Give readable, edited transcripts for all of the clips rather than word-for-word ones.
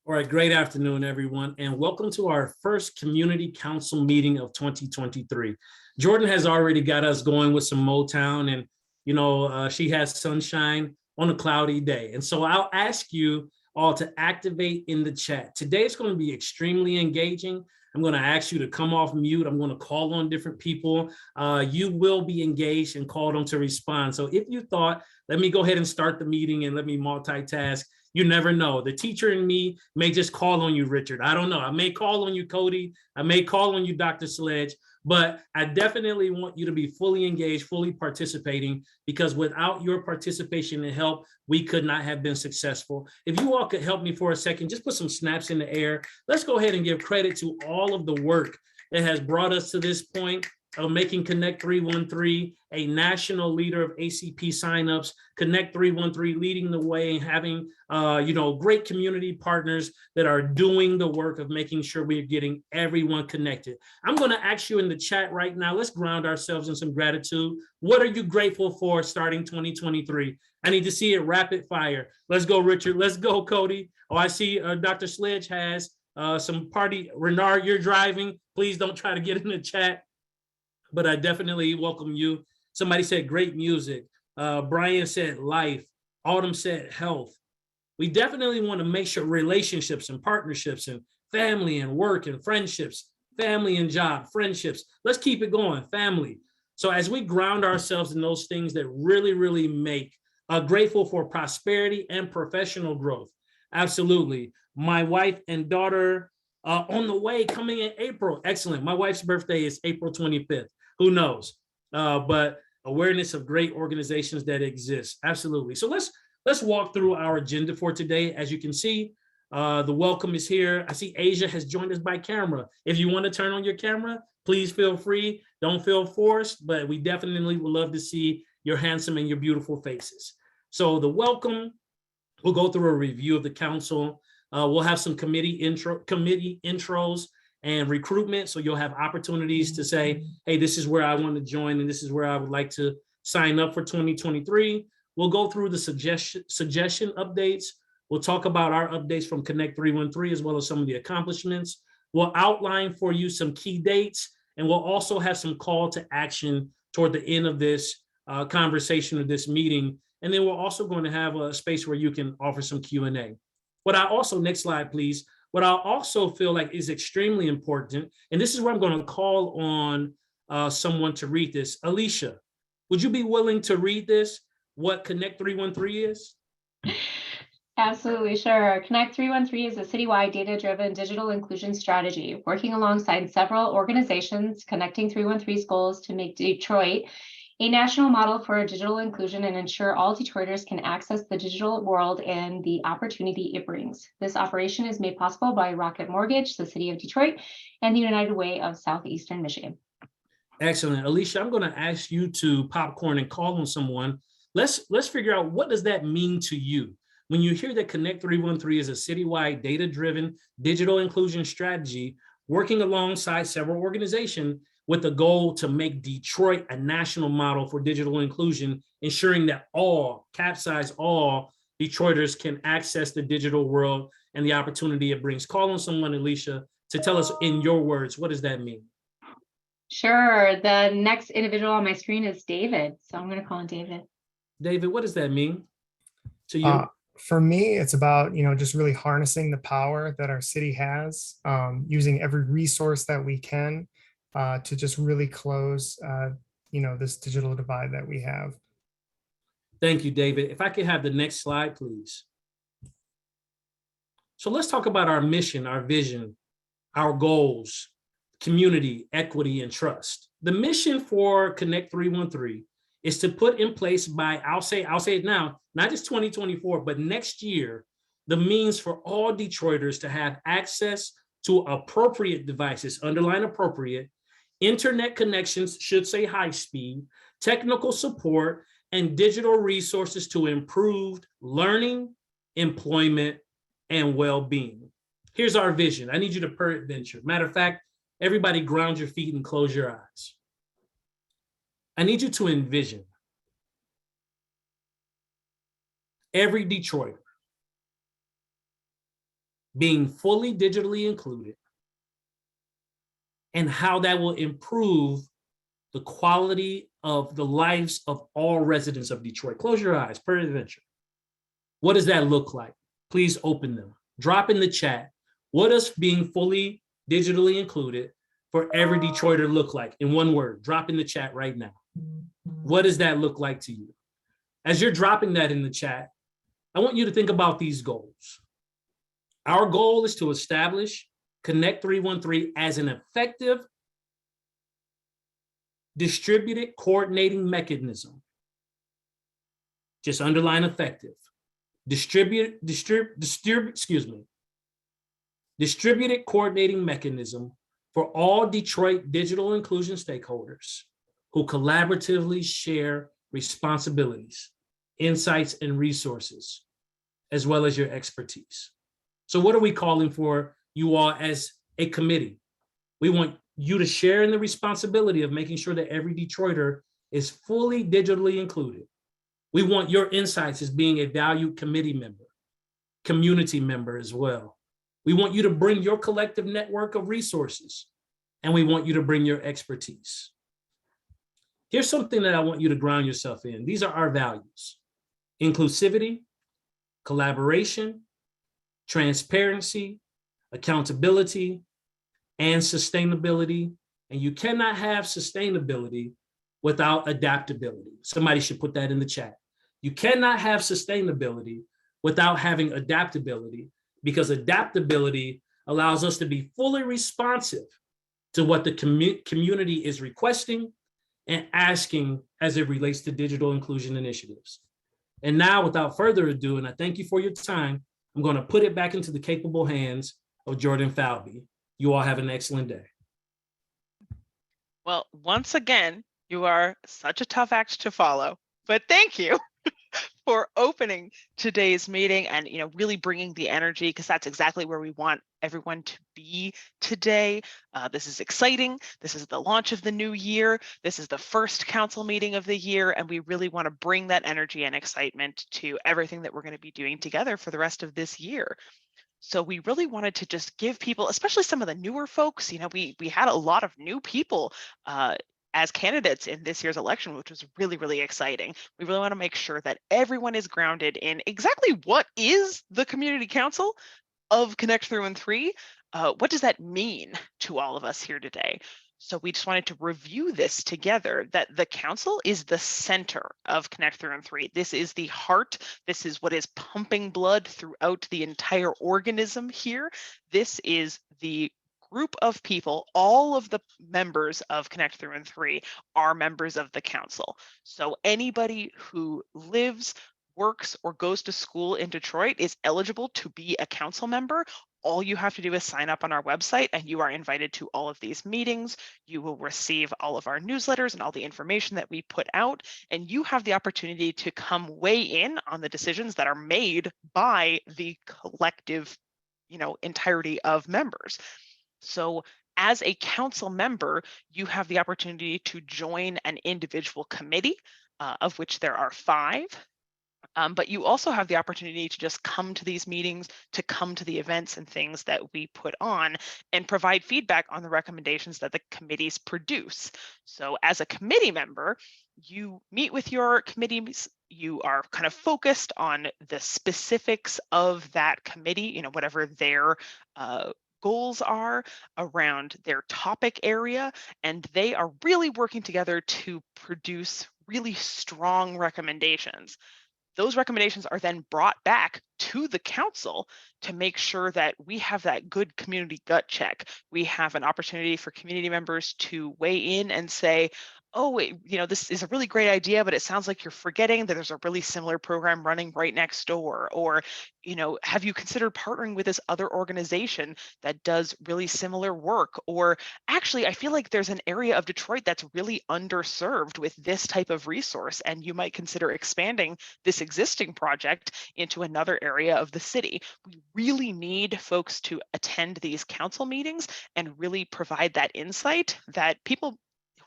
All right, great afternoon, everyone, and welcome to our first community council meeting of 2023. Jordan has already got us going with some Motown, and she has sunshine on a cloudy day. And so I'll ask you all to activate in the chat. Today is going to be extremely engaging. I'm going to ask you to come off mute. I'm going to call on different people. You will be engaged and called on to respond. So if you thought, let me go ahead and start the meeting and let me multitask, you never know. The teacher in me may just call on you, Richard. I don't know. I may call on you, Cody. I may call on you, Dr. Sledge, but I definitely want you to be fully engaged, fully participating, because without your participation and help, we could not have been successful. If you all could help me for a second, just put some snaps in the air. Let's go ahead and give credit to all of the work that has brought us to this point of making Connect 313 a national leader of ACP signups, Connect 313 leading the way and having great community partners that are doing the work of making sure we're getting everyone connected. I'm going to ask you in the chat right now, let's ground ourselves in some gratitude. What are you grateful for starting 2023? I need to see it rapid fire. Let's go, Richard. Let's go, Cody. Oh, I see Dr. Sledge has some party. Renard, you're driving. Please don't try to get in the chat, but I definitely welcome you. Somebody said great music. Brian said life. Autumn said health. We definitely want to make sure relationships and partnerships and family and work and friendships, family and job, friendships. Let's keep it going, family. So as we ground ourselves in those things that really, really make grateful for prosperity and professional growth. Absolutely. My wife and daughter on the way, coming in April. Excellent. My wife's birthday is April 25th. Who knows? But awareness of great organizations that exist. Absolutely. So let's walk through our agenda for today. As you can see, the welcome is here. I see Asia has joined us by camera. If you want to turn on your camera, please feel free. Don't feel forced, but we definitely would love to see your handsome and your beautiful faces. So the welcome, we'll go through a review of the council. We'll have some committee intros and recruitment. So you'll have opportunities to say, hey, this is where I want to join and this is where I would like to sign up for 2023. We'll go through the suggestion updates. We'll talk about our updates from Connect 313 as well as some of the accomplishments. We'll outline for you some key dates, and we'll also have some call to action toward the end of this conversation or this meeting. And then we're also going to have a space where you can offer some Q&A. What I also, next slide, please. What I also feel like is extremely important, and this is where I'm going to call on someone to read this. Alicia, would you be willing to read this, what Connect 313 is? Absolutely, sure. Connect 313 is a citywide data-driven digital inclusion strategy, working alongside several organizations connecting 313's goals to make Detroit a national model for digital inclusion and ensure all Detroiters can access the digital world and the opportunity it brings. This operation is made possible by Rocket Mortgage, the City of Detroit, and the United Way of Southeastern Michigan. Excellent. Alicia, I'm going to ask you to popcorn and call on someone. Let's figure out, what does that mean to you? When you hear that Connect 313 is a citywide data-driven digital inclusion strategy working alongside several organizations with the goal to make Detroit a national model for digital inclusion, ensuring that all, capsize all, Detroiters can access the digital world and the opportunity it brings. Call on someone, Alicia, to tell us in your words, what does that mean? Sure. The next individual on my screen is David. So I'm going to call on David. David, what does that mean to you? For me, it's about, just really harnessing the power that our city has, using every resource that we can to just really close, this digital divide that we have. Thank you, David. If I could have the next slide, please. So let's talk about our mission, our vision, our goals, community, equity, and trust. The mission for Connect 313 is to put in place by, I'll say it now, not just 2024, but next year, the means for all Detroiters to have access to appropriate devices, underline appropriate, internet connections, should say high speed, technical support, and digital resources to improve learning, employment, and well-being. Here's our vision. I need you to peradventure. Matter of fact, everybody ground your feet and close your eyes. I need you to envision every Detroiter being fully digitally included and how that will improve the quality of the lives of all residents of Detroit. Close your eyes, per adventure. What does that look like? Please open them. Drop in the chat. What does being fully digitally included for every Detroiter look like? In one word, drop in the chat right now. What does that look like to you? As you're dropping that in the chat, I want you to think about these goals. Our goal is to establish Connect 313 as an effective distributed coordinating mechanism. Just underline effective. Distributed coordinating mechanism for all Detroit digital inclusion stakeholders who collaboratively share responsibilities, insights, and resources, as well as your expertise. So what are we calling for you all as a committee? We want you to share in the responsibility of making sure that every Detroiter is fully digitally included. We want your insights as being a valued committee member, community member as well. We want you to bring your collective network of resources, and we want you to bring your expertise. Here's something that I want you to ground yourself in. These are our values: inclusivity, collaboration, transparency, accountability, and sustainability. And you cannot have sustainability without adaptability. Somebody should put that in the chat. You cannot have sustainability without having adaptability, because adaptability allows us to be fully responsive to what the community is requesting and asking as it relates to digital inclusion initiatives. And now, without further ado, and I thank you for your time, I'm going to put it back into the capable hands of Jordan Falvey. You all have an excellent day. Well, once again, you are such a tough act to follow, but thank you for opening today's meeting and really bringing the energy, because that's exactly where we want everyone to be today. This is exciting. This is the launch of the new year. This is the first council meeting of the year, and we really want to bring that energy and excitement to everything that we're going to be doing together for the rest of this year. So we really wanted to just give people, especially some of the newer folks, we had a lot of new people as candidates in this year's election, which was really, really exciting. We really want to make sure that everyone is grounded in exactly what is the Community Council of Connect 313. What does that mean to all of us here today? So we just wanted to review this together, that the council is the center of Connect 313. This is the heart. This is what is pumping blood throughout the entire organism here. This is the group of people. All of the members of Connect 313 are members of the council. So anybody who lives, works, or goes to school in Detroit is eligible to be a council member. All you have to do is sign up on our website, and you are invited to all of these meetings. You will receive all of our newsletters and all the information that we put out, and you have the opportunity to come weigh in on the decisions that are made by the collective, entirety of members. So as a council member, you have the opportunity to join an individual committee, of which there are 5. But you also have the opportunity to just come to these meetings, to come to the events and things that we put on, and provide feedback on the recommendations that the committees produce. So as a committee member, you meet with your committees, you are kind of focused on the specifics of that committee, whatever their goals are around their topic area, and they are really working together to produce really strong recommendations. Those recommendations are then brought back to the council to make sure that we have that good community gut check. We have an opportunity for community members to weigh in and say, oh, wait, this is a really great idea, but it sounds like you're forgetting that there's a really similar program running right next door. Or, have you considered partnering with this other organization that does really similar work? Or actually, I feel like there's an area of Detroit that's really underserved with this type of resource, and you might consider expanding this existing project into another area of the city. We really need folks to attend these council meetings and really provide that insight that people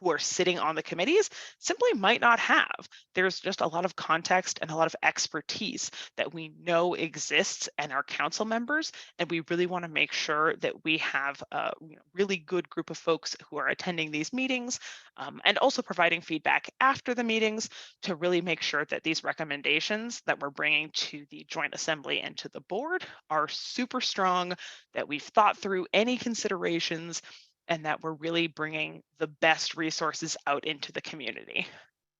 who are sitting on the committees simply might not have. There's just a lot of context and a lot of expertise that we know exists in our council members, and we really want to make sure that we have a really good group of folks who are attending these meetings, and also providing feedback after the meetings to really make sure that these recommendations that we're bringing to the Joint Assembly and to the board are super strong, that we've thought through any considerations, and that we're really bringing the best resources out into the community.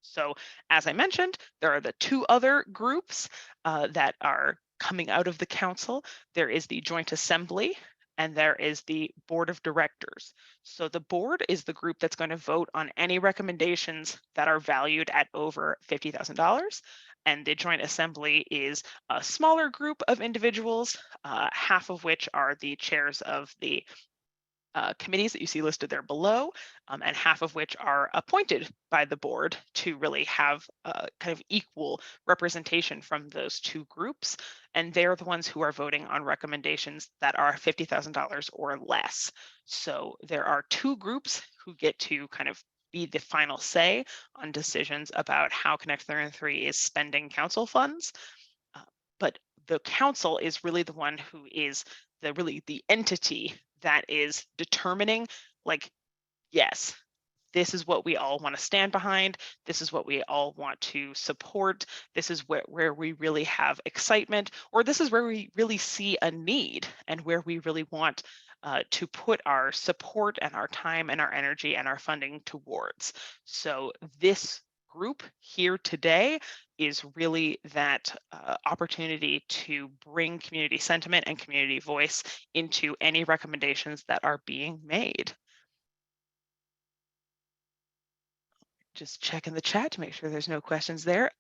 So as I mentioned, there are the two other groups that are coming out of the council. There is the Joint Assembly and there is the Board of Directors. So the board is the group that's going to vote on any recommendations that are valued at over $50,000. And the Joint Assembly is a smaller group of individuals, half of which are the chairs of the committees that you see listed there below, and half of which are appointed by the board to really have kind of equal representation from those two groups. And they're the ones who are voting on recommendations that are $50,000 or less. So there are two groups who get to kind of be the final say on decisions about how Connect 313 is spending council funds. But the council is really the one who is the entity that is determining, like, yes, this is what we all want to stand behind. This is what we all want to support. This is where we really have excitement, or this is where we really see a need and where we really want to put our support and our time and our energy and our funding towards. So this group here today is really that opportunity to bring community sentiment and community voice into any recommendations that are being made. Just checking the chat to make sure there's no questions there.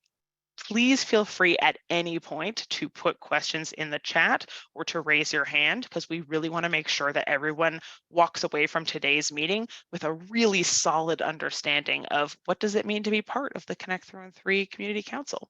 Please feel free at any point to put questions in the chat or to raise your hand, because we really want to make sure that everyone walks away from today's meeting with a really solid understanding of what does it mean to be part of the Connect 313 Community Council.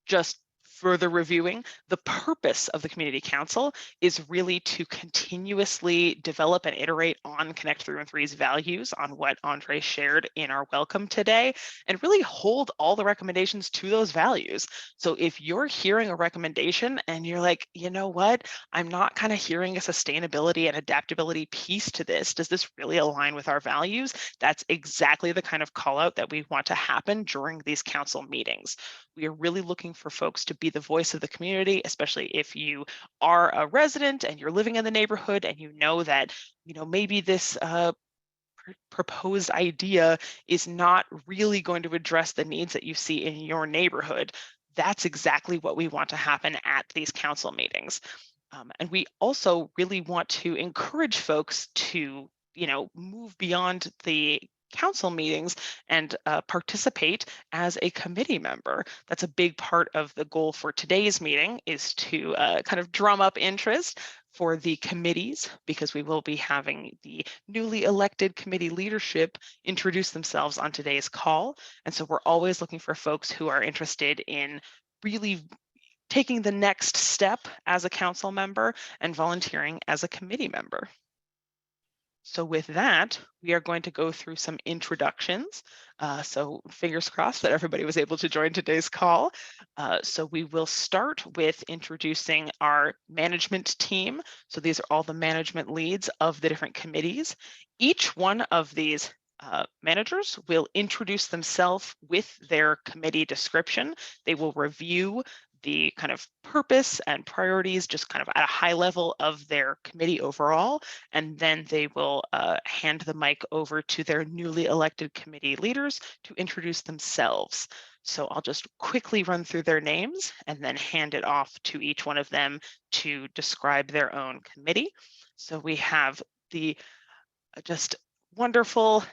Just further reviewing, the purpose of the Community Council is really to continuously develop and iterate on Connect 313's values, on what Andre shared in our welcome today, and really hold all the recommendations to those values. So if you're hearing a recommendation and you're like, you know what, I'm not kind of hearing a sustainability and adaptability piece to this, does this really align with our values? That's exactly the kind of call out that we want to happen during these council meetings. We are really looking for folks to be the voice of the community, especially if you are a resident and you're living in the neighborhood and you know that, maybe this proposed idea is not really going to address the needs that you see in your neighborhood. That's exactly what we want to happen at these council meetings. And we also really want to encourage folks to, move beyond the council meetings and participate as a committee member. That's a big part of the goal for today's meeting, is to kind of drum up interest for the committees, because we will be having the newly elected committee leadership introduce themselves on today's call. And so we're always looking for folks who are interested in really taking the next step as a council member and volunteering as a committee member. So with that, we are going to go through some introductions. So fingers crossed that everybody was able to join today's call. So we will start with introducing our management team. So these are all the management leads of the different committees. Each one of these managers will introduce themselves with their committee description. They will review the kind of purpose and priorities, just kind of at a high level of their committee overall, and then they will hand the mic over to their newly elected committee leaders to introduce themselves. So I'll just quickly run through their names and then hand it off to each one of them to describe their own committee. So we have the just wonderful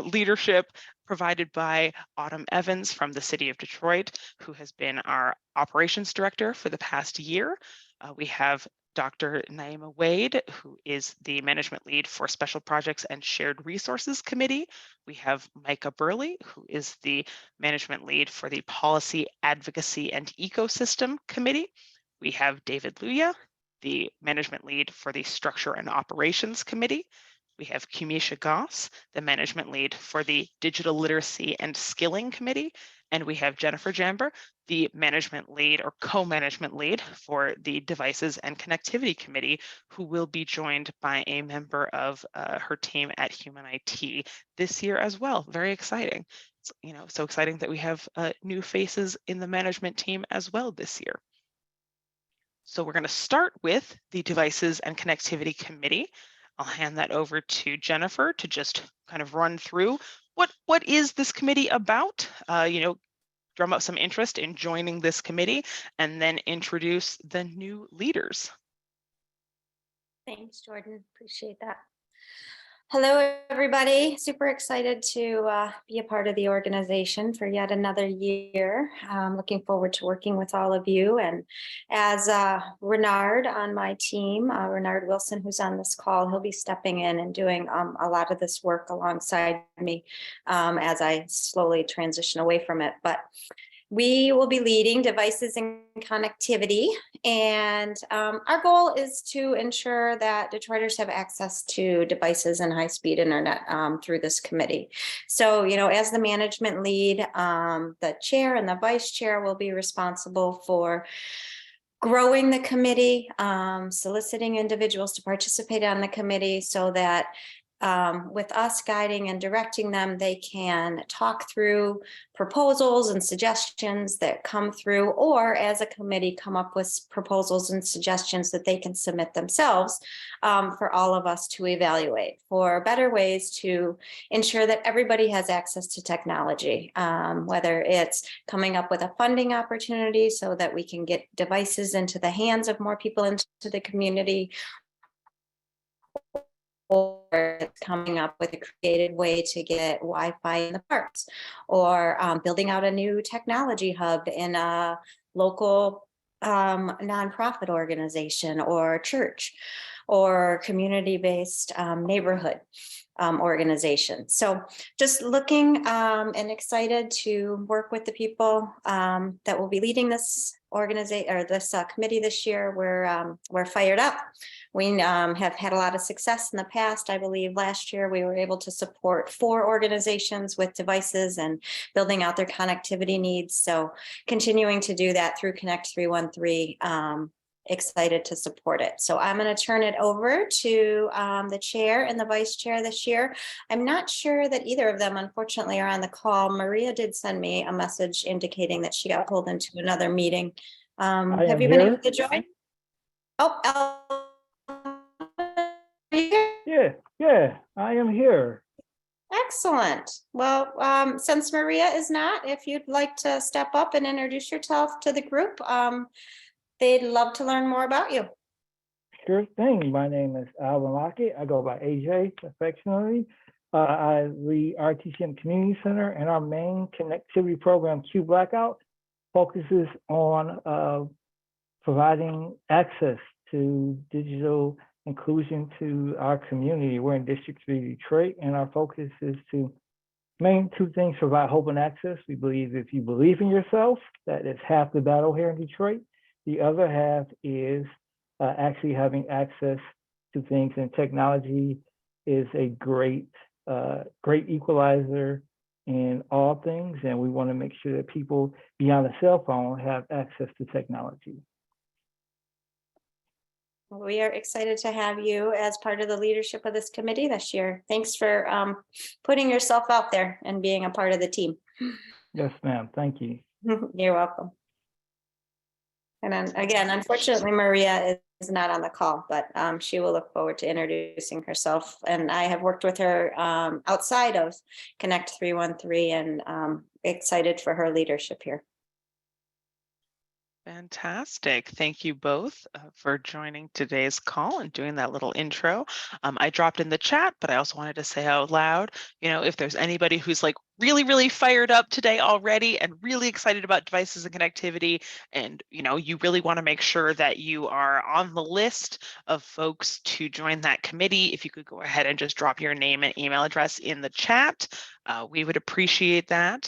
leadership provided by Autumn Evans from the City of Detroit, who has been our operations director for the past year. We have Dr. Naima Wade, who is the management lead for Special Projects and Shared Resources Committee. We have Micah Burley, who is the management lead for the Policy, Advocacy, and Ecosystem Committee. We have David Luya, the management lead for the Structure and Operations Committee. We have Kumisha Goss, the management lead for the Digital Literacy and Skilling Committee. And we have Jennifer Jamber, the management lead or co-management lead for the Devices and Connectivity Committee, who will be joined by a member of her team at Human IT this year as well. Very exciting. It's, so exciting that we have new faces in the management team as well this year. So we're going to start with the Devices and Connectivity Committee. I'll hand that over to Jennifer to just kind of run through what is this committee about, drum up some interest in joining this committee, and then introduce the new leaders. Thanks, Jordan. Appreciate that. Hello, everybody. Super excited to be a part of the organization for yet another year. Looking forward to working with all of you. And as Renard on my team, Renard Wilson, who's on this call, he'll be stepping in and doing a lot of this work alongside me as I slowly transition away from it. But we will be leading devices and connectivity, and our goal is to ensure that Detroiters have access to devices and high-speed internet through this committee. So, as the management lead, the chair and the vice chair will be responsible for growing the committee, soliciting individuals to participate on the committee so that with us guiding and directing them, they can talk through proposals and suggestions that come through, or as a committee come up with proposals and suggestions that they can submit themselves for all of us to evaluate for better ways to ensure that everybody has access to technology, whether it's coming up with a funding opportunity so that we can get devices into the hands of more people into the community, or coming up with a creative way to get Wi-Fi in the parks, or building out a new technology hub in a local nonprofit organization or church or community-based neighborhood organization. So just looking and excited to work with the people that will be leading this organization or this committee this year. We're fired up. We have had a lot of success in the past. I believe last year we were able to support 4 organizations with devices and building out their connectivity needs. So continuing to do that through Connect 313, excited to support it. So I'm going to turn it over to the chair and the vice chair this year. I'm not sure that either of them, unfortunately, are on the call. Maria did send me a message indicating that she got pulled into another meeting. Have you been able to join? Oh, Yeah, I am here. excellent. Well, since Maria is not, if you'd like to step up and introduce yourself to the group, they'd love to learn more about you. Sure thing. My name is Alvin Lockett. I go by AJ affectionately. I lead RTCM Community Center, and our main connectivity program, Q Blackout, focuses on providing access to digital inclusion to our community. We're in District 3 Detroit, and our focus is to main 2 things: provide hope and access. We believe if you believe in yourself, that is half the battle here in Detroit. The other half is actually having access to things, and technology is a great equalizer in all things, and we want to make sure that people beyond a cell phone have access to technology. We are excited to have you as part of the leadership of this committee this year. Thanks for putting yourself out there and being a part of the team. Yes, ma'am. Thank you. You're welcome. And then again, unfortunately, Maria is not on the call, but she will look forward to introducing herself. And I have worked with her outside of Connect 313, and excited for her leadership here. Fantastic. Thank you both for joining today's call and doing that little intro. I dropped in the chat, but I also wanted to say out loud, if there's anybody who's like really, really fired up today already and really excited about devices and connectivity, and you really want to make sure that you are on the list of folks to join that committee, if you could go ahead and just drop your name and email address in the chat, we would appreciate that.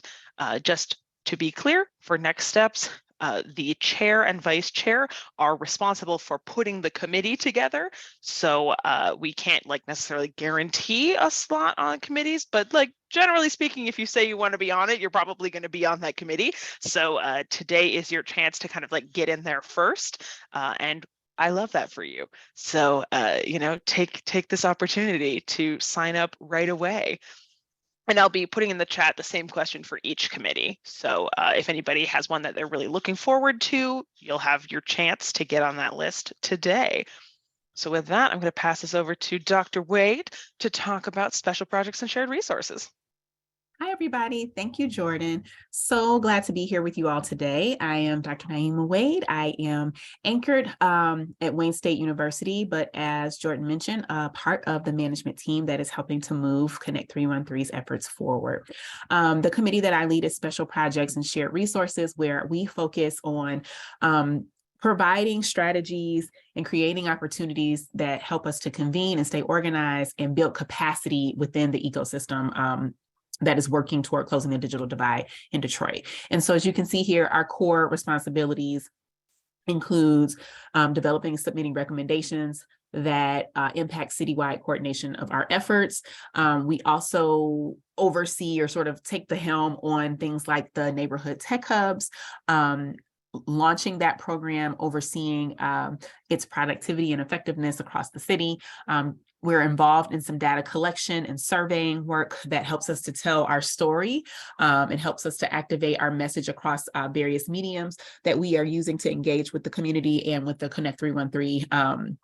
Just to be clear, for next steps, the chair and vice chair are responsible for putting the committee together. So we can't like necessarily guarantee a slot on committees, but like generally speaking, if you say you want to be on it, you're probably going to be on that committee. So today is your chance to kind of like get in there first. And I love that for you. So, you know, take this opportunity to sign up right away. And I'll be putting in the chat the same question for each committee. So if anybody has one that they're really looking forward to, you'll have your chance to get on that list today. So with that, I'm going to pass this over to Dr. Wade to talk about special projects and shared resources. Hi, everybody. Thank you, Jordan. So glad to be here with you all today. I am Dr. Naima Wade. I am anchored at Wayne State University, but as Jordan mentioned, part of the management team that is helping to move Connect 313's efforts forward. The committee that I lead is Special Projects and Shared Resources, where we focus on providing strategies and creating opportunities that help us to convene and stay organized and build capacity within the ecosystem that is working toward closing the digital divide in Detroit. And so as you can see here, our core responsibilities includes developing and submitting recommendations that impact citywide coordination of our efforts. We also oversee or sort of take the helm on things like the neighborhood tech hubs, launching that program, overseeing its productivity and effectiveness across the city. We're involved in some data collection and surveying work that helps us to tell our story and helps us to activate our message across various mediums that we are using to engage with the community and with the Connect 313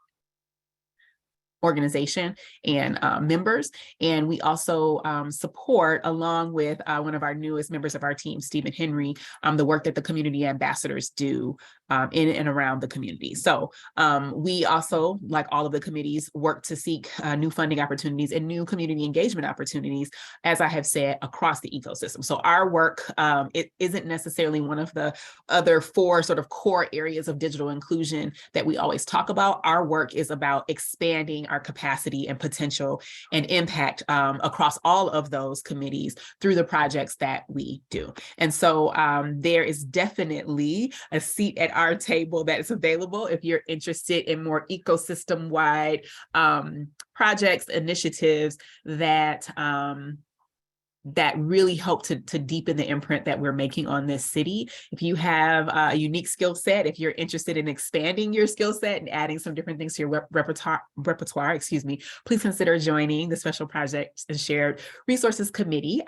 organization and members. And we also support, along with one of our newest members of our team, Stephen Henry, the work that the community ambassadors do in and around the community. So we also, like all of the committees, work to seek new funding opportunities and new community engagement opportunities, as I have said, across the ecosystem. So our work, it isn't necessarily one of the other four sort of core areas of digital inclusion that we always talk about. Our work is about expanding our capacity and potential and impact across all of those committees through the projects that we do. And so there is definitely a seat at our table that is available if you're interested in more ecosystem-wide projects, initiatives that that really help to deepen the imprint that we're making on this city. If you have a unique skill set, if you're interested in expanding your skill set and adding some different things to your repertoire, please consider joining the Special Projects and Shared Resources Committee.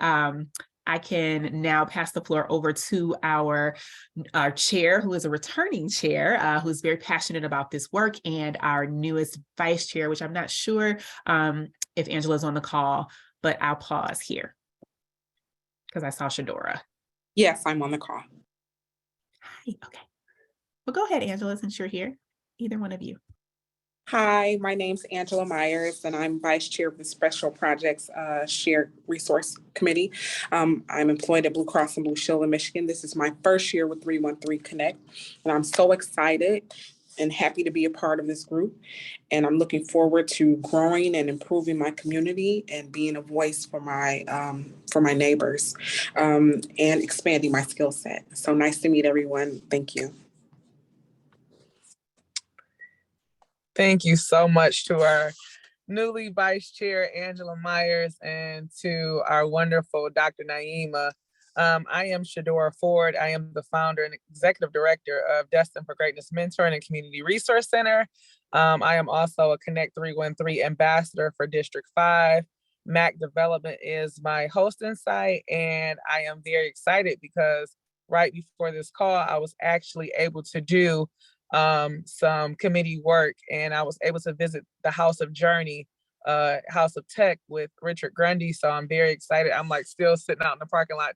I can now pass the floor over to our chair, who is a returning chair, who's very passionate about this work, and our newest vice chair, which I'm not sure if Angela's on the call, but I'll pause here because I saw Shadora. Yes, I'm on the call. Hi, okay. Well, go ahead, Angela, since you're here, either one of you. Hi, my name's Angela Myers, and I'm Vice Chair of the Special Projects Shared Resource Committee. I'm employed at Blue Cross and Blue Shield in Michigan. This is my first year with 313 Connect, and I'm so excited and happy to be a part of this group. And I'm looking forward to growing and improving my community and being a voice for my neighbors and expanding my skill set. So nice to meet everyone. Thank you. Thank you so much to our newly Vice Chair, Angela Myers, and to our wonderful Dr. Naima. I am Shadora Ford. I am the founder and executive director of Destined for Greatness Mentoring and Community Resource Center. I am also a Connect 313 ambassador for District 5. MAC Development is my hosting site, and I am very excited because right before this call, I was actually able to do some committee work, and I was able to visit the House of Journey, House of Tech with Richard Grundy. So I'm very excited. I'm like still sitting out in the parking lot,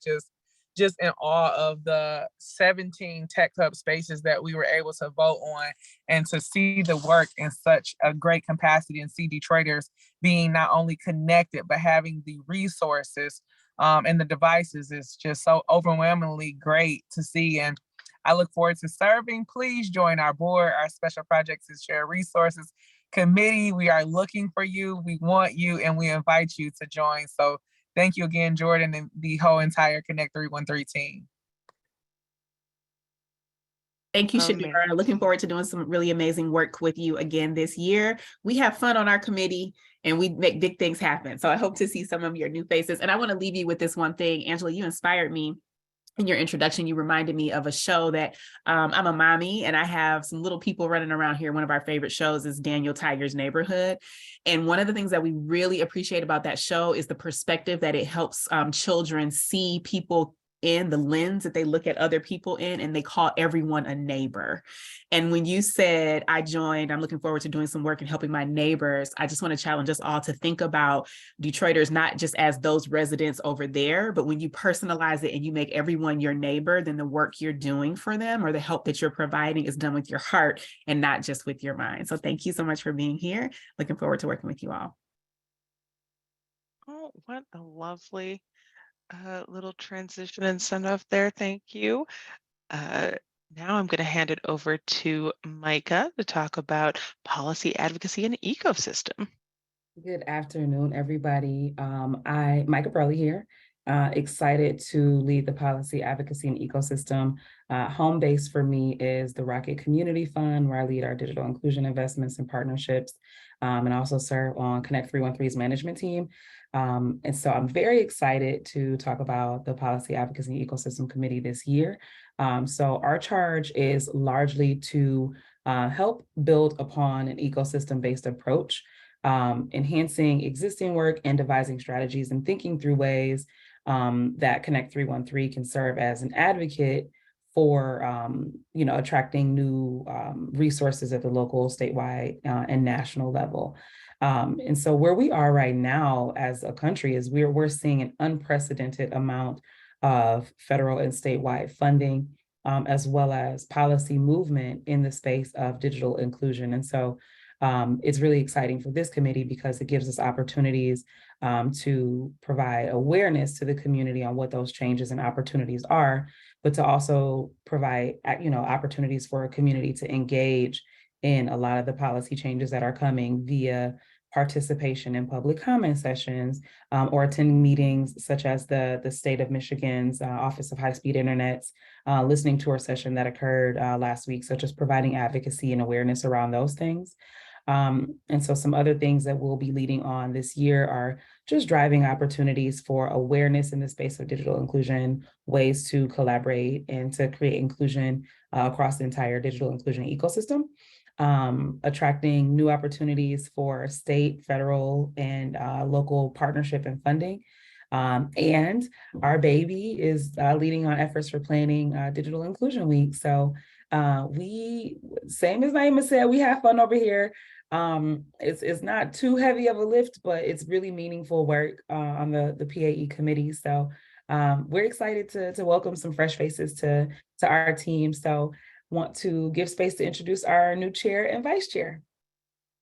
just in awe of the 17 tech hub spaces that we were able to vote on, and to see the work in such a great capacity and see Detroiters being not only connected, but having the resources and the devices is just so overwhelmingly great to see. And I look forward to serving. Please join our board, our Special Projects and Shared Resources Committee. We are looking for you. We want you, and we invite you to join. So thank you again, Jordan, and the whole entire Connect 313 team. Thank you, Amazing. Shadira. Looking forward to doing some really amazing work with you again this year. We have fun on our committee and we make big things happen. So I hope to see some of your new faces. And I want to leave you with this one thing. Angela, you inspired me. In your introduction, you reminded me of a show that I'm a mommy and I have some little people running around here. One of our favorite shows is Daniel Tiger's Neighborhood. And one of the things that we really appreciate about that show is the perspective that it helps children see people in the lens that they look at other people in, and they call everyone a neighbor. And when you said, I joined, I'm looking forward to doing some work and helping my neighbors, I just want to challenge us all to think about Detroiters, not just as those residents over there, but when you personalize it and you make everyone your neighbor, then the work you're doing for them or the help that you're providing is done with your heart and not just with your mind. So thank you so much for being here. Looking forward to working with you all. Oh, what a lovely little transition and send off there. Thank you. Now I'm going to hand it over to Micah to talk about policy advocacy and ecosystem. Good afternoon, everybody. Micah Burley here. Excited to lead the policy advocacy and ecosystem. Home base for me is the Rocket Community Fund, where I lead our digital inclusion investments and partnerships, and also serve on Connect 313's management team. And so I'm very excited to talk about the Policy Advocacy and Ecosystem Committee this year. So our charge is largely to help build upon an ecosystem-based approach, enhancing existing work and devising strategies and thinking through ways that Connect 313 can serve as an advocate for attracting new resources at the local, statewide, and national level. And so where we are right now as a country is we're seeing an unprecedented amount of federal and statewide funding, as well as policy movement in the space of digital inclusion. And so it's really exciting for this committee because it gives us opportunities to provide awareness to the community on what those changes and opportunities are, but to also provide opportunities for a community to engage in a lot of the policy changes that are coming via participation in public comment sessions or attending meetings such as the State of Michigan's Office of High-Speed Internet's listening tour session that occurred last week. So just providing advocacy and awareness around those things. And so some other things that we'll be leading on this year are just driving opportunities for awareness in the space of digital inclusion, ways to collaborate and to create inclusion across the entire digital inclusion ecosystem. Attracting new opportunities for state, federal, and local partnership and funding. And our baby is leading on efforts for planning Digital Inclusion Week. So same as Naima said, we have fun over here. It's not too heavy of a lift, but it's really meaningful work on the PAE committee. So we're excited to welcome some fresh faces to our team. So want to give space to introduce our new chair and vice chair.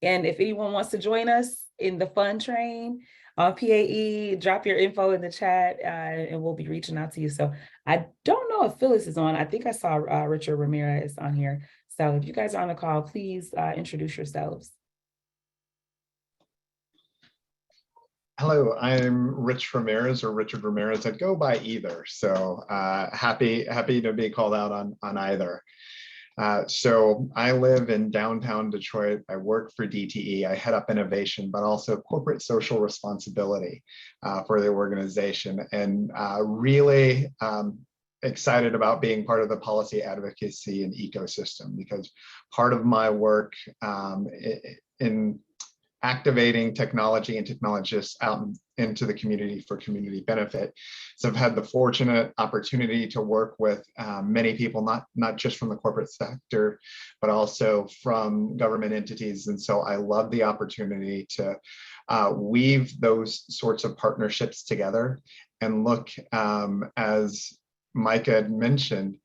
And if anyone wants to join us in the fun train on PAE, drop your info in the chat and we'll be reaching out to you. So I don't know if Phyllis is on. I think I saw Richard Ramirez on here. So if you guys are on the call, please introduce yourselves. Hello, I'm Rich Ramirez or Richard Ramirez. I'd go by either. So happy to be called out on either. So I live in downtown Detroit. I work for DTE. I head up innovation, but also corporate social responsibility for the organization, and really excited about being part of the policy advocacy and ecosystem, because part of my work in activating technology and technologists out into the community for community benefit. So I've had the fortunate opportunity to work with many people, not just from the corporate sector, but also from government entities. And so I love the opportunity to weave those sorts of partnerships together and look, as Micah had mentioned,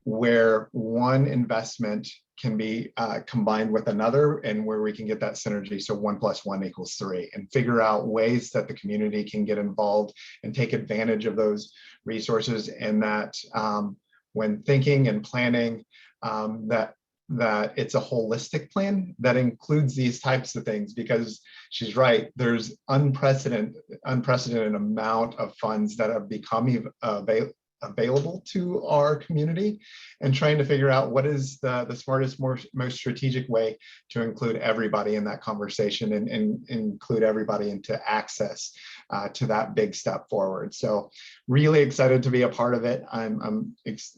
where one investment can be combined with another and where we can get that synergy. So 1 + 1 = 3, and figure out ways that the community can get involved and take advantage of those resources. And that when thinking and planning, that it's a holistic plan that includes these types of things, because she's right, there's unprecedented amount of funds that have become available to our community and trying to figure out what is the smartest, most strategic way to include everybody in that conversation and include everybody into access to that big step forward. So really excited to be a part of it. I'm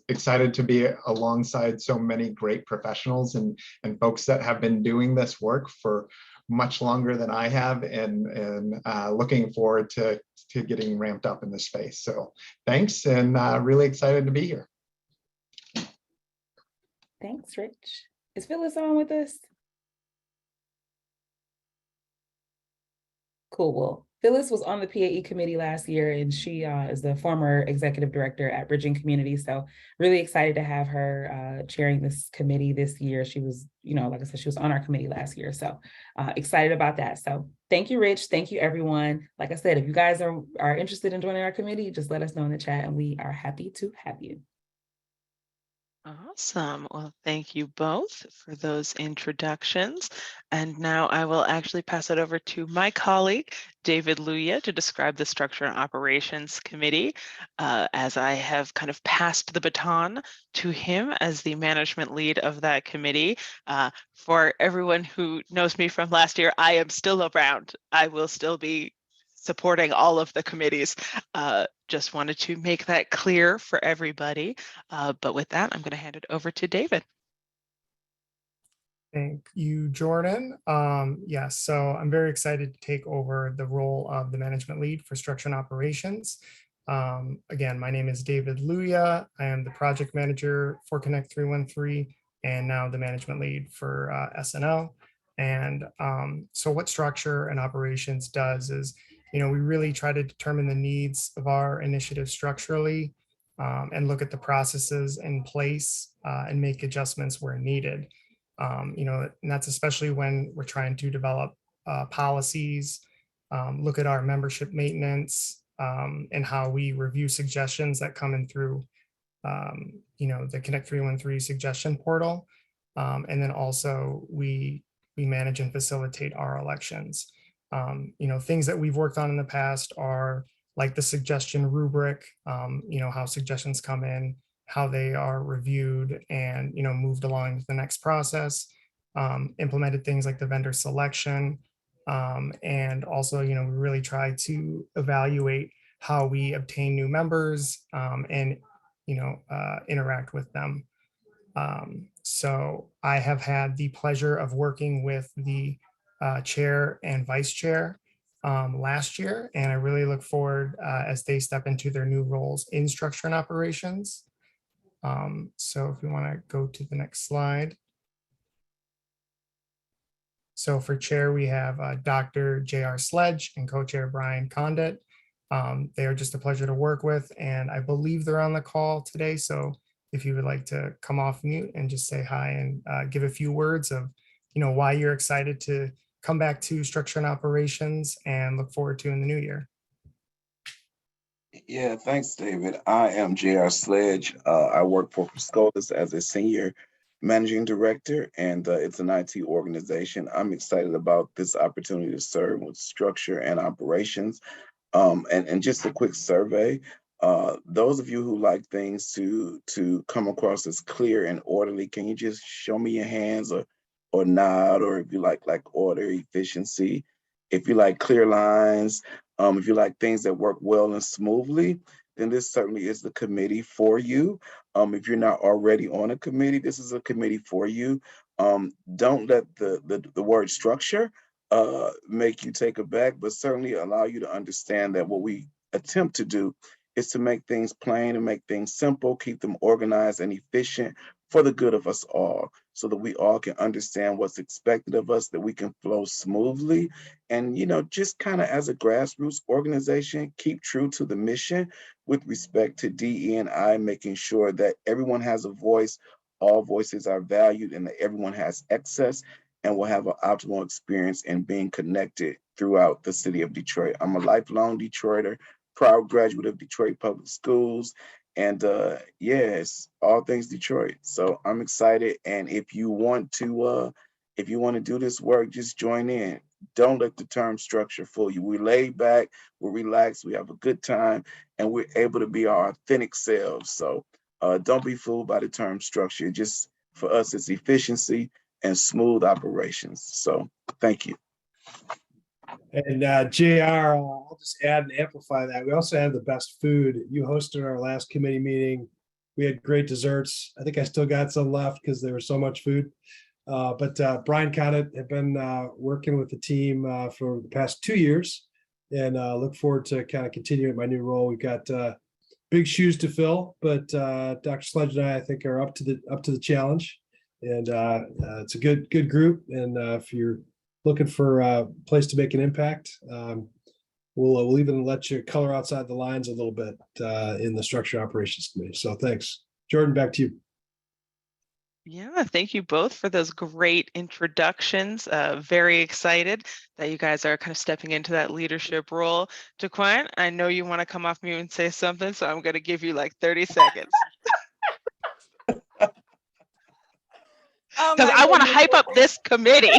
excited to be alongside so many great professionals and folks that have been doing this work for much longer than I have, and looking forward to getting ramped up in this space. So thanks, and really excited to be here. Thanks, Rich. Is Phyllis on with us? Cool. Well, Phyllis was on the PAE committee last year, and she is the former executive director at Bridging Community. So really excited to have her chairing this committee this year. She was, like I said, she was on our committee last year. So excited about that. So thank you, Rich. Thank you, everyone. Like I said, if you guys are interested in joining our committee, just let us know in the chat, and we are happy to have you. Awesome. Well, thank you both for those introductions. And now I will actually pass it over to my colleague, David Luya, to describe the Structure and Operations Committee, as I have kind of passed the baton to him as the management lead of that committee. For everyone who knows me from last year, I am still around. I will still be supporting all of the committees. Just wanted to make that clear for everybody. But with that, I'm going to hand it over to David. Thank you, Jordan. Yes, so I'm very excited to take over the role of the management lead for structure and operations. Again, my name is David Luya. I am the project manager for Connect 313 and now the management lead for SNO. And so what structure and operations does is, we really try to determine the needs of our initiative structurally and look at the processes in place and make adjustments where needed. And that's especially when we're trying to develop policies, look at our membership maintenance, and how we review suggestions that come in through, the Connect 313 suggestion portal. And then also we manage and facilitate our elections. Things that we've worked on in the past are like the suggestion rubric, how suggestions come in, how they are reviewed and, moved along to the next process, implemented things like the vendor selection. And also, we really try to evaluate how we obtain new members and, interact with them. So I have had the pleasure of working with the chair and vice chair last year, and I really look forward as they step into their new roles in structure and operations. So if you want to go to the next slide. So for chair, we have Dr. J.R. Sledge and co-chair Brian Condit. They are just a pleasure to work with, and I believe they're on the call today. So if you would like to come off mute and just say hi and give a few words of, why you're excited to come back to structure and operations and look forward to in the new year. Yeah, thanks, David. I am J.R. Sledge. I work for SCOTUS as a senior managing director, and it's an IT organization. I'm excited about this opportunity to serve with structure and operations. And just a quick survey. Those of you who like things to come across as clear and orderly, can you just show me your hands or nod, or if you like order, efficiency, if you like clear lines, if you like things that work well and smoothly, then this certainly is the committee for you. If you're not already on a committee, this is a committee for you. Don't let the word structure make you take aback, but certainly allow you to understand that what we attempt to do is to make things plain and make things simple, keep them organized and efficient for the good of us all, so that we all can understand what's expected of us, that we can flow smoothly. And, just kind of as a grassroots organization, keep true to the mission with respect to DE&I, making sure that everyone has a voice, all voices are valued, and that everyone has access and will have an optimal experience in being connected throughout the city of Detroit. I'm a lifelong Detroiter, proud graduate of Detroit Public Schools, and yes, all things Detroit. So I'm excited. And if you want to If you want to do this work, just join in. Don't let the term structure fool you. We're laid back, we're relaxed, we have a good time, and we're able to be our authentic selves. So don't be fooled by the term structure. Just for us, it's efficiency and smooth operations. So thank you. And JR, I'll just add and amplify that. We also have the best food. You hosted our last committee meeting. We had great desserts. I think I still got some left because there was so much food. But Brian Connett have been working with the team for the past 2 years, and look forward to kind of continuing my new role. We've got big shoes to fill, but Dr. Sledge and I think are up to the challenge. And it's a good group. And if you're looking for a place to make an impact, we'll even let you color outside the lines a little bit in the Structure Operations Committee. So thanks. Jordan, back to you. Yeah, thank you both for those great introductions. Very excited that you guys are kind of stepping into that leadership role. Jaquan, I know you want to come off mute and say something, so I'm going to give you like 30 seconds. Because I want to hype up this committee.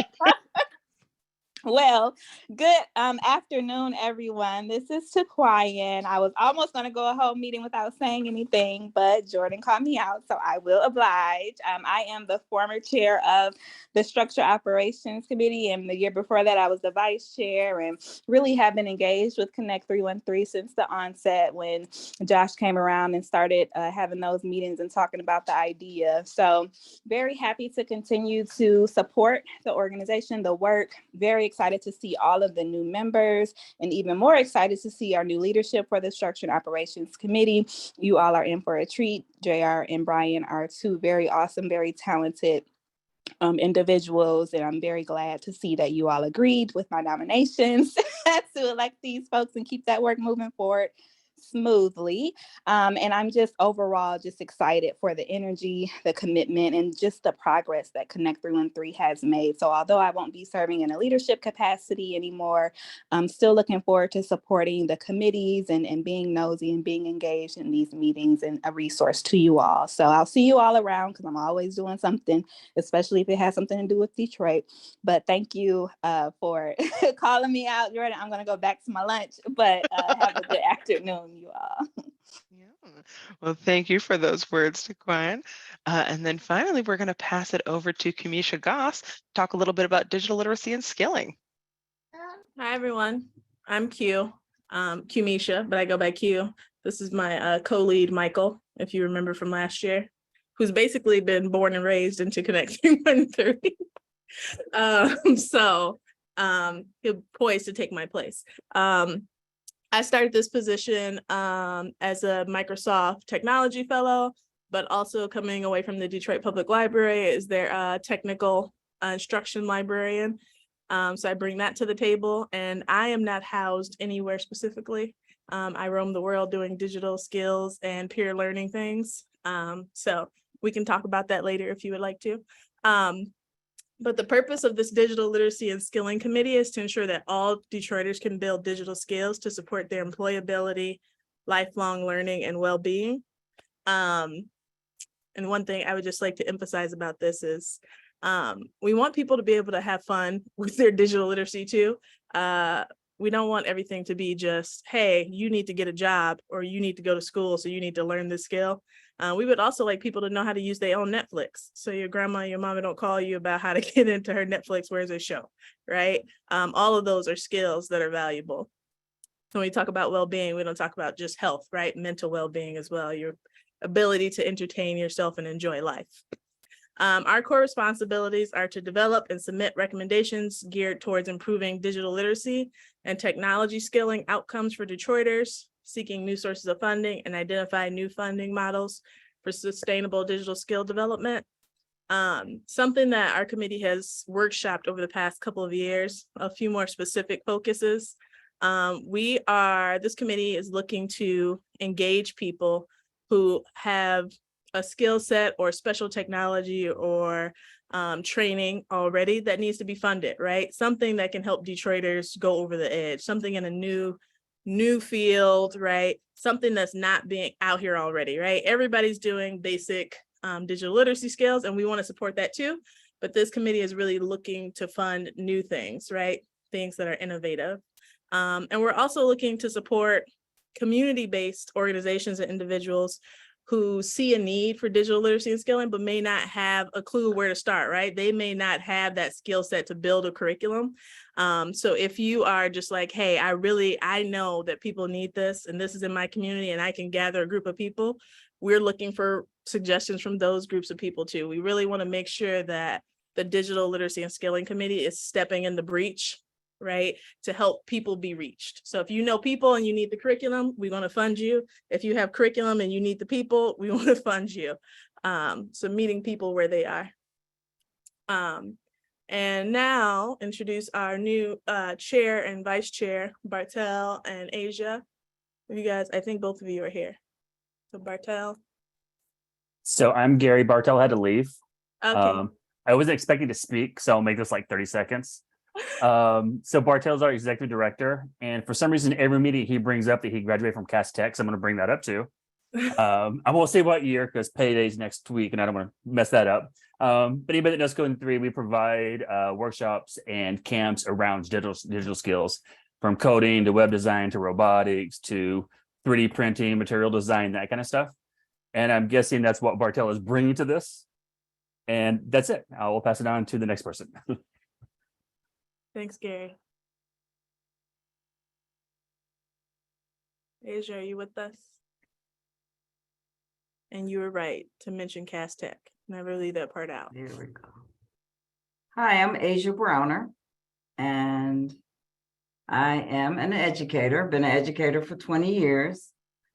Well, good afternoon, everyone. This is Taquayan. I was almost going to go a whole meeting without saying anything, but Jordan called me out, so I will oblige. I am the former chair of the Structure Operations Committee, and the year before that, I was the vice chair, and really have been engaged with Connect 313 since the onset when Josh came around and started having those meetings and talking about the idea. So very happy to continue to support the organization, the work. Very excited to see all of the new members, and even more excited to see our new leadership for the Structure and Operations Committee. You all are in for a treat. JR and Brian are two very awesome, very talented individuals, and I'm very glad to see that you all agreed with my nominations to elect these folks and keep that work moving forward smoothly. And I'm just overall just excited for the energy, the commitment, and just the progress that Connect 313 has made. So although I won't be serving in a leadership capacity anymore, I'm still looking forward to supporting the committees and being nosy and being engaged in these meetings and a resource to you all. So I'll see you all around because I'm always doing something, especially if it has something to do with Detroit. But thank you for calling me out, Jordan. I'm going to go back to my lunch, but have a good afternoon, you all. Yeah. Well, thank you for those words, Taquan. And then finally, we're going to pass it over to Kamisha Goss, talk a little bit about digital literacy and skilling. Hi, everyone. I'm Q, Qmisha, but I go by Q. This is my co-lead, Michael, if you remember from last year, who's basically been born and raised into Connect 313. So he'll poised to take my place. I started this position as a Microsoft Technology Fellow, but also coming away from the Detroit Public Library as their technical instruction librarian. So I bring that to the table, and I am not housed anywhere specifically. I roam the world doing digital skills and peer learning things. So we can talk about that later if you would like to. But the purpose of this Digital Literacy and Skilling Committee is to ensure that all Detroiters can build digital skills to support their employability, lifelong learning, and well-being. And one thing I would just like to emphasize about this is we want people to be able to have fun with their digital literacy too. We don't want everything to be just, hey, you need to get a job or you need to go to school, so you need to learn this skill. We would also like people to know how to use their own Netflix. So your grandma, your mama don't call you about how to get into her Netflix, where's a show, right? All of those are skills that are valuable. When we talk about well-being, we don't talk about just health, right? Mental well-being as well, your ability to entertain yourself and enjoy life. Our core responsibilities are to develop and submit recommendations geared towards improving digital literacy and technology skilling outcomes for Detroiters, seeking new sources of funding, and identify new funding models for sustainable digital skill development. Something that our committee has workshopped over the past couple of years, a few more specific focuses. This committee is looking to engage people who have a skill set or special technology or training already that needs to be funded, right? Something that can help Detroiters go over the edge, something in a new field, right? Something that's not being out here already, right? Everybody's doing basic digital literacy skills, and we want to support that too. but this committee is really looking to fund new things, right? Things that are innovative. And we're also looking to support community-based organizations and individuals who see a need for digital literacy and skilling, but may not have a clue where to start, right? They may not have that skill set to build a curriculum. So if you are just like, hey, I know that people need this and this is in my community and I can gather a group of people, we're looking for suggestions from those groups of people too. We really want to make sure that the Digital Literacy and Skilling Committee is stepping in the breach, right, to help people be reached. So if you know people and you need the curriculum, we're going to fund you. If you have curriculum and you need the people, we want to fund you. So meeting people where they are. And now introduce our new chair and vice chair, Bartel and Asia. You guys, I think both of you are here. So Bartel. So I'm Gary Bartel, had to leave. Okay. I wasn't expecting to speak, so I'll make this like 30 seconds. So Bartel's our executive director, and for some reason, every meeting he brings up that he graduated from Cass Tech, so I'm going to bring that up too. I won't say what year because payday's next week, and I don't want to mess that up. But anybody that knows Coding 3, we provide workshops and camps around digital skills, from coding to web design to robotics to 3D printing, material design, that kind of stuff. And I'm guessing that's what Bartel is bringing to this. And that's it. I will pass it on to the next person. Thanks, Gary. Asia, are you with us? And you were right to mention Cass Tech. Never leave that part out. There we go. Hi, I'm Asia Browner, and I am an educator, been an educator for 20 years.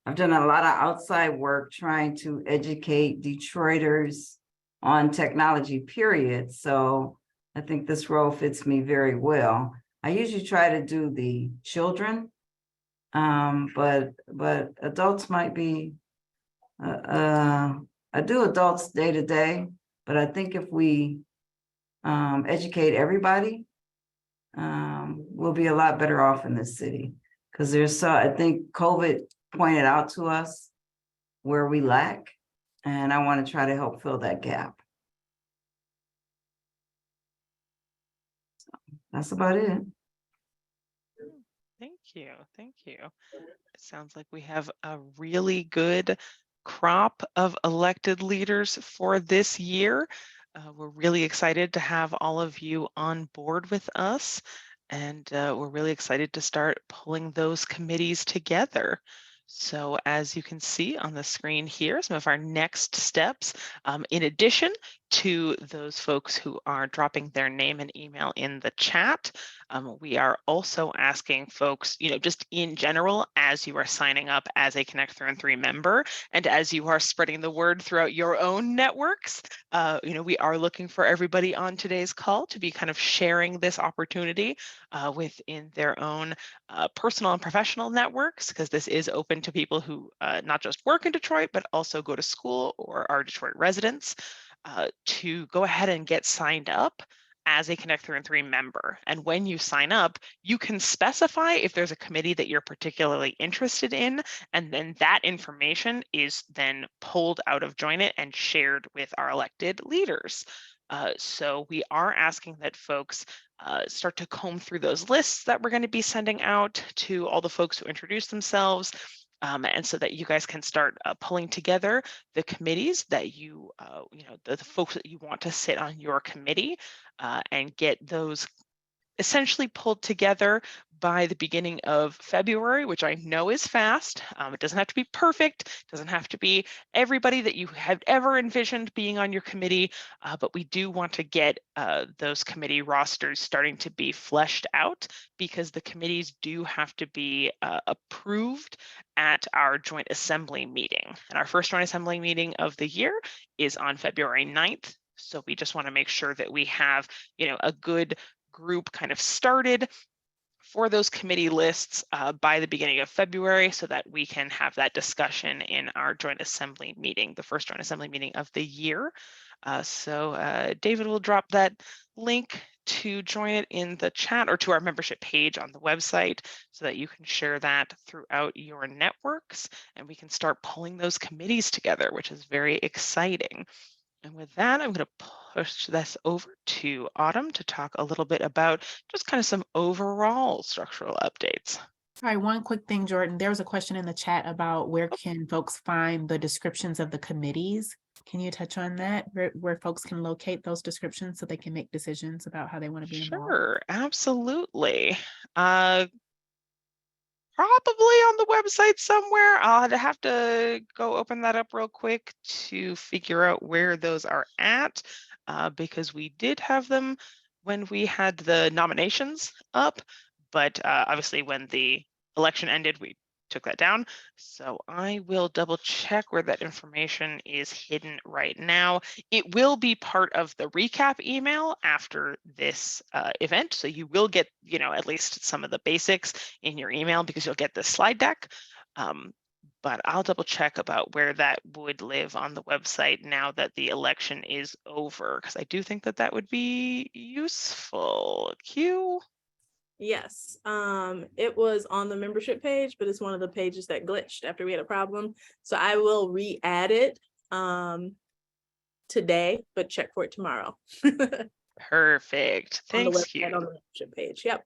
I've done a lot of outside work trying to educate Detroiters on technology, period. So I think this role fits me very well. I usually try to do the children, but adults might be, I do adults day to day, but I think if we educate everybody, we'll be a lot better off in this city. Because I think COVID pointed out to us where we lack, and I want to try to help fill that gap. So that's about it. Thank you. Thank you. It sounds like we have a really good crop of elected leaders for this year. We're really excited to have all of you on board with us, and we're really excited to start pulling those committees together. So as you can see on the screen here, some of our next steps, in addition to those folks who are dropping their name and email in the chat, we are also asking folks, just in general, as you are signing up as a Connect Through and 3 member, and as you are spreading the word throughout your own networks, we are looking for everybody on today's call to be kind of sharing this opportunity within their own personal and professional networks, because this is open to people who not just work in Detroit, but also go to school or are Detroit residents, to go ahead and get signed up as a Connect Through and 3 member. And when you sign up, you can specify if there's a committee that you're particularly interested in, and then that information is then pulled out of Join It and shared with our elected leaders. So we are asking that folks start to comb through those lists that we're going to be sending out to all the folks who introduce themselves, and so that you guys can start pulling together the committees that the folks that you want to sit on your committee, and get those essentially pulled together by the beginning of February, which I know is fast. It doesn't have to be perfect, it doesn't have to be everybody that you have ever envisioned being on your committee, but we do want to get those committee rosters starting to be fleshed out, because the committees do have to be approved at our joint assembly meeting. And our first joint assembly meeting of the year is on February 9th. So we just want to make sure that we have, a good group kind of started for those committee lists by the beginning of February, so that we can have that discussion in our joint assembly meeting, the first joint assembly meeting of the year. So David will drop that link to join it in the chat, or to our membership page on the website, so that you can share that throughout your networks, and we can start pulling those committees together, which is very exciting. And with that, I'm going to push this over to Autumn to talk a little bit about just kind of some overall structural updates. All right, one quick thing, Jordan. There was a question in the chat about where can folks find the descriptions of the committees? Can you touch on that, where folks can locate those descriptions so they can make decisions about how they want to be involved? Sure, absolutely. Probably on the website somewhere. I'll have to go open that up real quick to figure out where those are at, because we did have them when we had the nominations up, but obviously when the election ended, we took that down. So I will double check where that information is hidden right now. It will be part of the recap email after this event. So you will get, at least some of the basics in your email because you'll get the slide deck. But I'll double check about where that would live on the website now that the election is over, because I do think that that would be useful. Q? Yes, it was on the membership page, but it's one of the pages that glitched after we had a problem. So I will re-add it today, but check for it tomorrow. Perfect. On the Thanks, website, Q. on the membership page. Yep.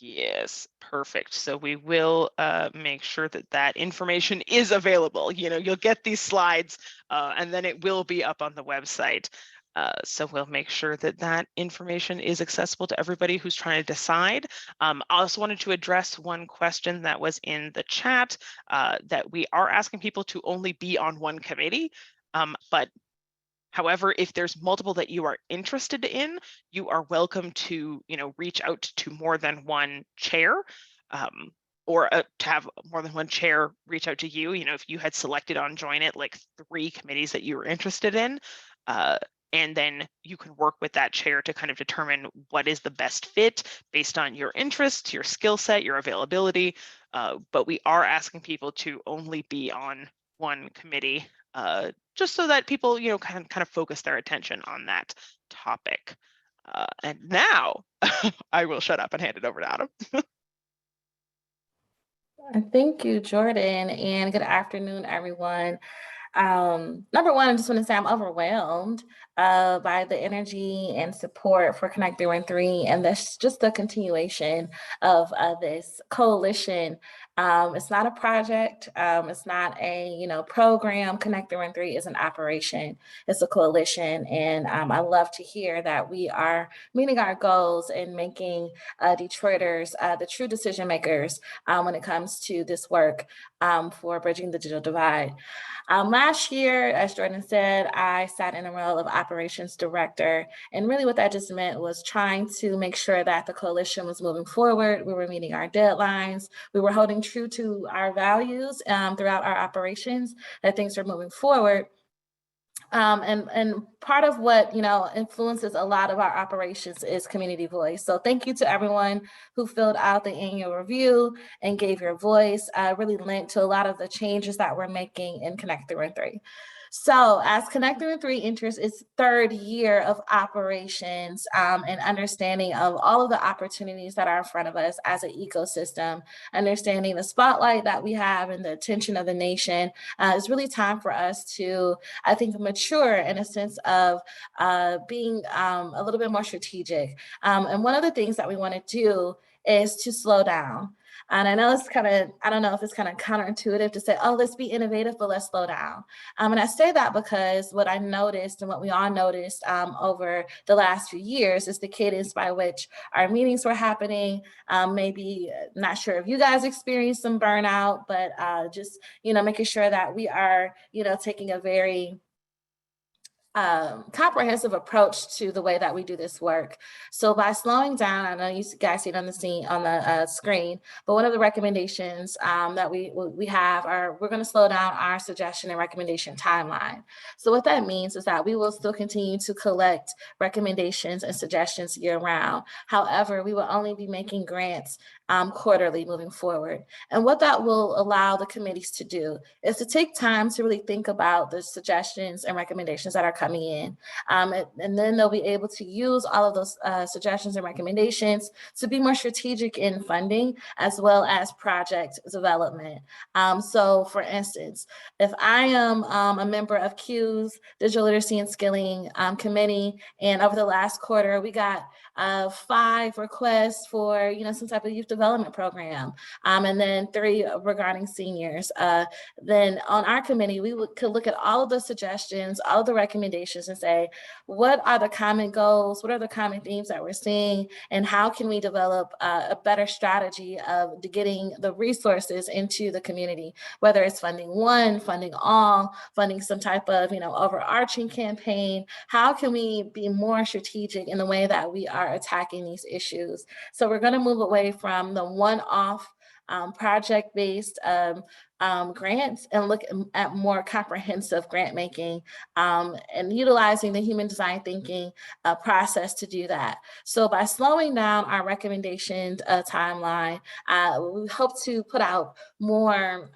Yes, perfect. So we will make sure that that information is available. You'll get these slides and then it will be up on the website. So we'll make sure that that information is accessible to everybody who's trying to decide. I also wanted to address one question that was in the chat, that we are asking people to only be on one committee, but however, if there's multiple that you are interested in, you are welcome to, reach out to more than one chair, or to have more than one chair reach out to you. If you had selected on Join It like 3 committees that you were interested in, and then you can work with that chair to kind of determine what is the best fit based on your interests, your skill set, your availability. But we are asking people to only be on one committee, just so that people, kind of focus their attention on that topic. And now I will shut up and hand it over to Adam. Thank you, Jordan, and good afternoon, everyone. Number one, I just want to say I'm overwhelmed by the energy and support for Connect 313, and that's just the continuation of this coalition. It's not a project, it's not a program. Connect 313 is an operation, it's a coalition, and I love to hear that we are meeting our goals and making Detroiters the true decision makers when it comes to this work for bridging the digital divide. Last year, as Jordan said, I sat in a role of operations director. And really what that just meant was trying to make sure that the coalition was moving forward. We were meeting our deadlines. We were holding true to our values throughout our operations, that things are moving forward. And part of what influences a lot of our operations is community voice. So thank you to everyone who filled out the annual review and gave your voice. Really linked to a lot of the changes that we're making in Connect 313. So as Connect 313 enters its 3rd year of operations and understanding of all of the opportunities that are in front of us as an ecosystem, understanding the spotlight that we have and the attention of the nation, it's really time for us to, I think, mature in a sense of being a little bit more strategic. And one of the things that we want to do is to slow down. And I know it's I don't know if it's kind of counterintuitive to say, oh, let's be innovative, but let's slow down. And I say that because what I noticed and what we all noticed over the last few years is the cadence by which our meetings were happening. Maybe not sure if you guys experienced some burnout, but just, making sure that we are, taking a very comprehensive approach to the way that we do this work. So by slowing down, I know you guys see it on the screen, but one of the recommendations that we have are we're going to slow down our suggestion and recommendation timeline. So what that means is that we will still continue to collect recommendations and suggestions year round. However, we will only be making grants quarterly moving forward. And what that will allow the committees to do is to take time to really think about the suggestions and recommendations that are coming coming in. And then they'll be able to use all of those suggestions and recommendations to be more strategic in funding as well as project development. So for instance, if I am a member of CUE's Digital Literacy and Skilling Committee, and over the last quarter, we got 5 requests for, some type of youth development program, and then 3 regarding seniors. Then on our committee, we could look at all of the suggestions, all of the recommendations and say, what are the common goals? What are the common themes that we're seeing? And how can we develop a better strategy of getting the resources into the community, whether it's funding one, funding all, funding some type of, overarching campaign. How can we be more strategic in the way that we are attacking these issues? So we're going to move away from the one-off project-based grants and look at more comprehensive grant making and utilizing the human design thinking process to do that. So by slowing down our recommendations timeline, we hope to put out more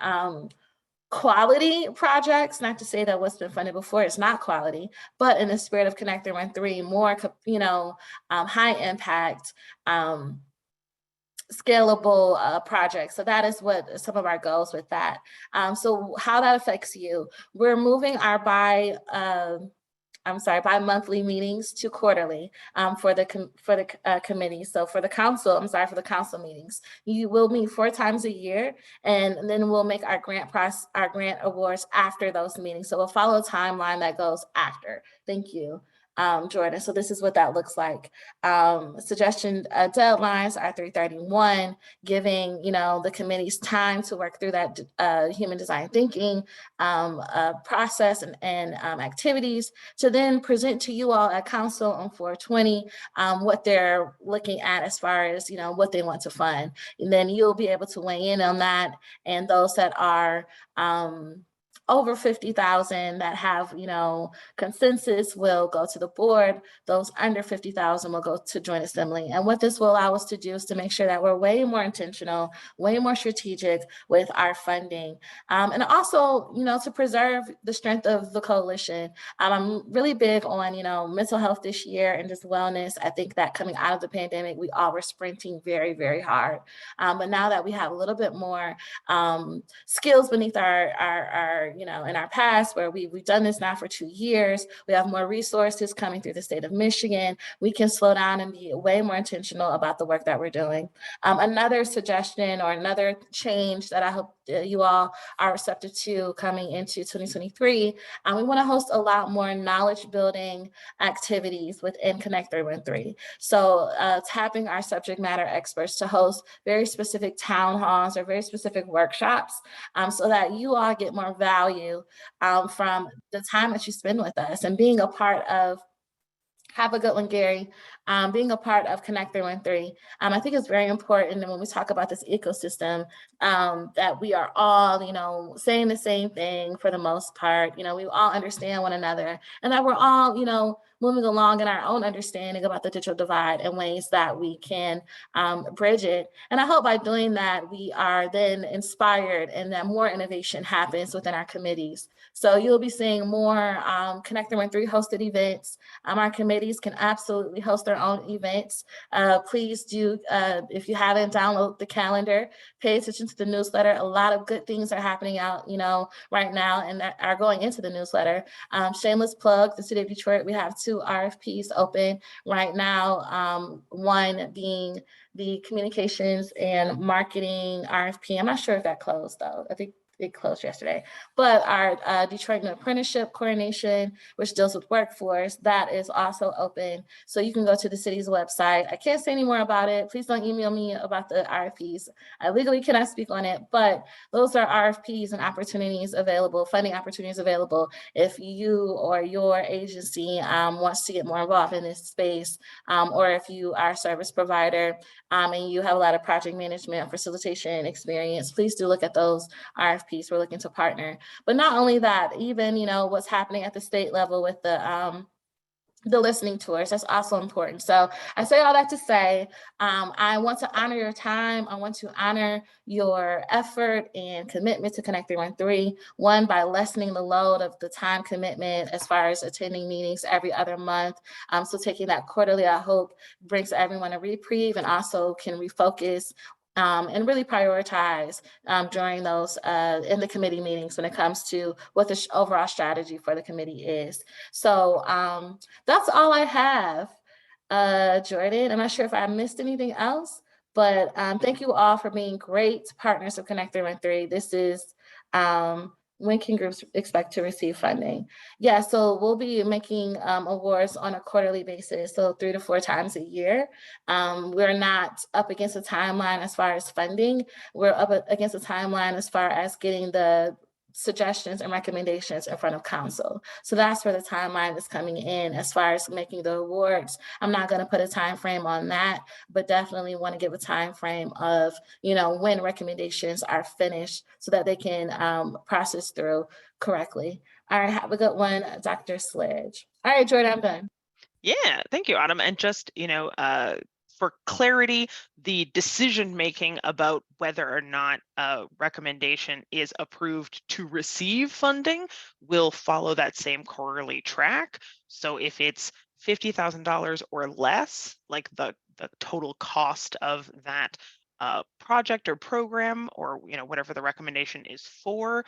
quality projects, not to say that what's been funded before is not quality, but in the spirit of Connect 313, more, high impact, scalable projects. So that is what some of our goals with that. So how that affects you, we're moving our bi-monthly meetings to quarterly for the committee. So for the council, for the council meetings, you will meet 4 times a year, and then we'll make our grant awards after those meetings. So we'll follow a timeline that goes after. Thank you, Jordan. So this is what that looks like. Suggestion deadlines are 3/31, giving the committee's time to work through that human design thinking process and activities to then present to you all at council on 4/20 what they're looking at as far as what they want to fund, and then you'll be able to weigh in on that. And those that are over 50,000 that have, consensus will go to the board. Those under 50,000 will go to joint assembly. And what this will allow us to do is to make sure that we're way more intentional, way more strategic with our funding. And also, to preserve the strength of the coalition. I'm really big on, mental health this year and just wellness. I think that coming out of the pandemic, we all were sprinting very, very hard. But now that we have a little bit more skills beneath our in our past, where we've done this now for 2 years, we have more resources coming through the state of Michigan. We can slow down and be way more intentional about the work that we're doing. Another suggestion or another change that I hope you all are receptive to coming into 2023, we want to host a lot more knowledge building activities within Connect 313. So tapping our subject matter experts to host very specific town halls or very specific workshops so that you all get more value from the time that you spend with us and being a part of. Have a good one, Gary. Being a part of Connect 313. I think it's very important that when we talk about this ecosystem, that we are all, saying the same thing for the most part. We all understand one another, and that we're all, moving along in our own understanding about the digital divide and ways that we can bridge it. And I hope by doing that, we are then inspired and that more innovation happens within our committees. So you'll be seeing more Connect 313 hosted events. Our committees can absolutely host their own events. Please do, if you haven't, download the calendar, pay attention to the newsletter. A lot of good things are happening out, right now and that are going into the newsletter. Shameless plug, the City of Detroit, we have 2 RFPs open right now. One being the communications and marketing RFP. I'm not sure if that closed though. I think it closed yesterday, but our Detroit Apprenticeship Coordination, which deals with workforce, that is also open. So you can go to the city's website. I can't say any more about it. Please don't email me about the RFPs. I legally cannot speak on it, but those are RFPs and opportunities available, funding opportunities available if you or your agency wants to get more involved in this space, or if you are a service provider and you have a lot of project management or facilitation experience, please do look at those RFPs. We're looking to partner. But not only that, even what's happening at the state level with the the listening tours. That's also important. So I say all that to say, I want to honor your time. I want to honor your effort and commitment to Connect 313. One, by lessening the load of the time commitment as far as attending meetings every other month. So taking that quarterly, I hope, brings everyone a reprieve and also can refocus and really prioritize during those in the committee meetings when it comes to what the overall strategy for the committee is. So that's all I have, Jordan. I'm not sure if I missed anything else, but thank you all for being great partners of Connect 313. This is when can groups expect to receive funding? Yeah, so we'll be making awards on a quarterly basis, so 3 to 4 times a year. We're not up against a timeline as far as funding. We're up against a timeline as far as getting the suggestions and recommendations in front of council. So that's where the timeline is coming in as far as making the awards. I'm not going to put a time frame on that, but definitely want to give a time frame of, you know, when recommendations are finished so that they can process through correctly. All right, have a good one, Dr. Sledge. All right, Jordan, I'm done. Yeah, thank you, Autumn. And just, for clarity, the decision making about whether or not a recommendation is approved to receive funding will follow that same quarterly track. So if it's $50,000 or less, like the total cost of that project or program, or whatever the recommendation is for,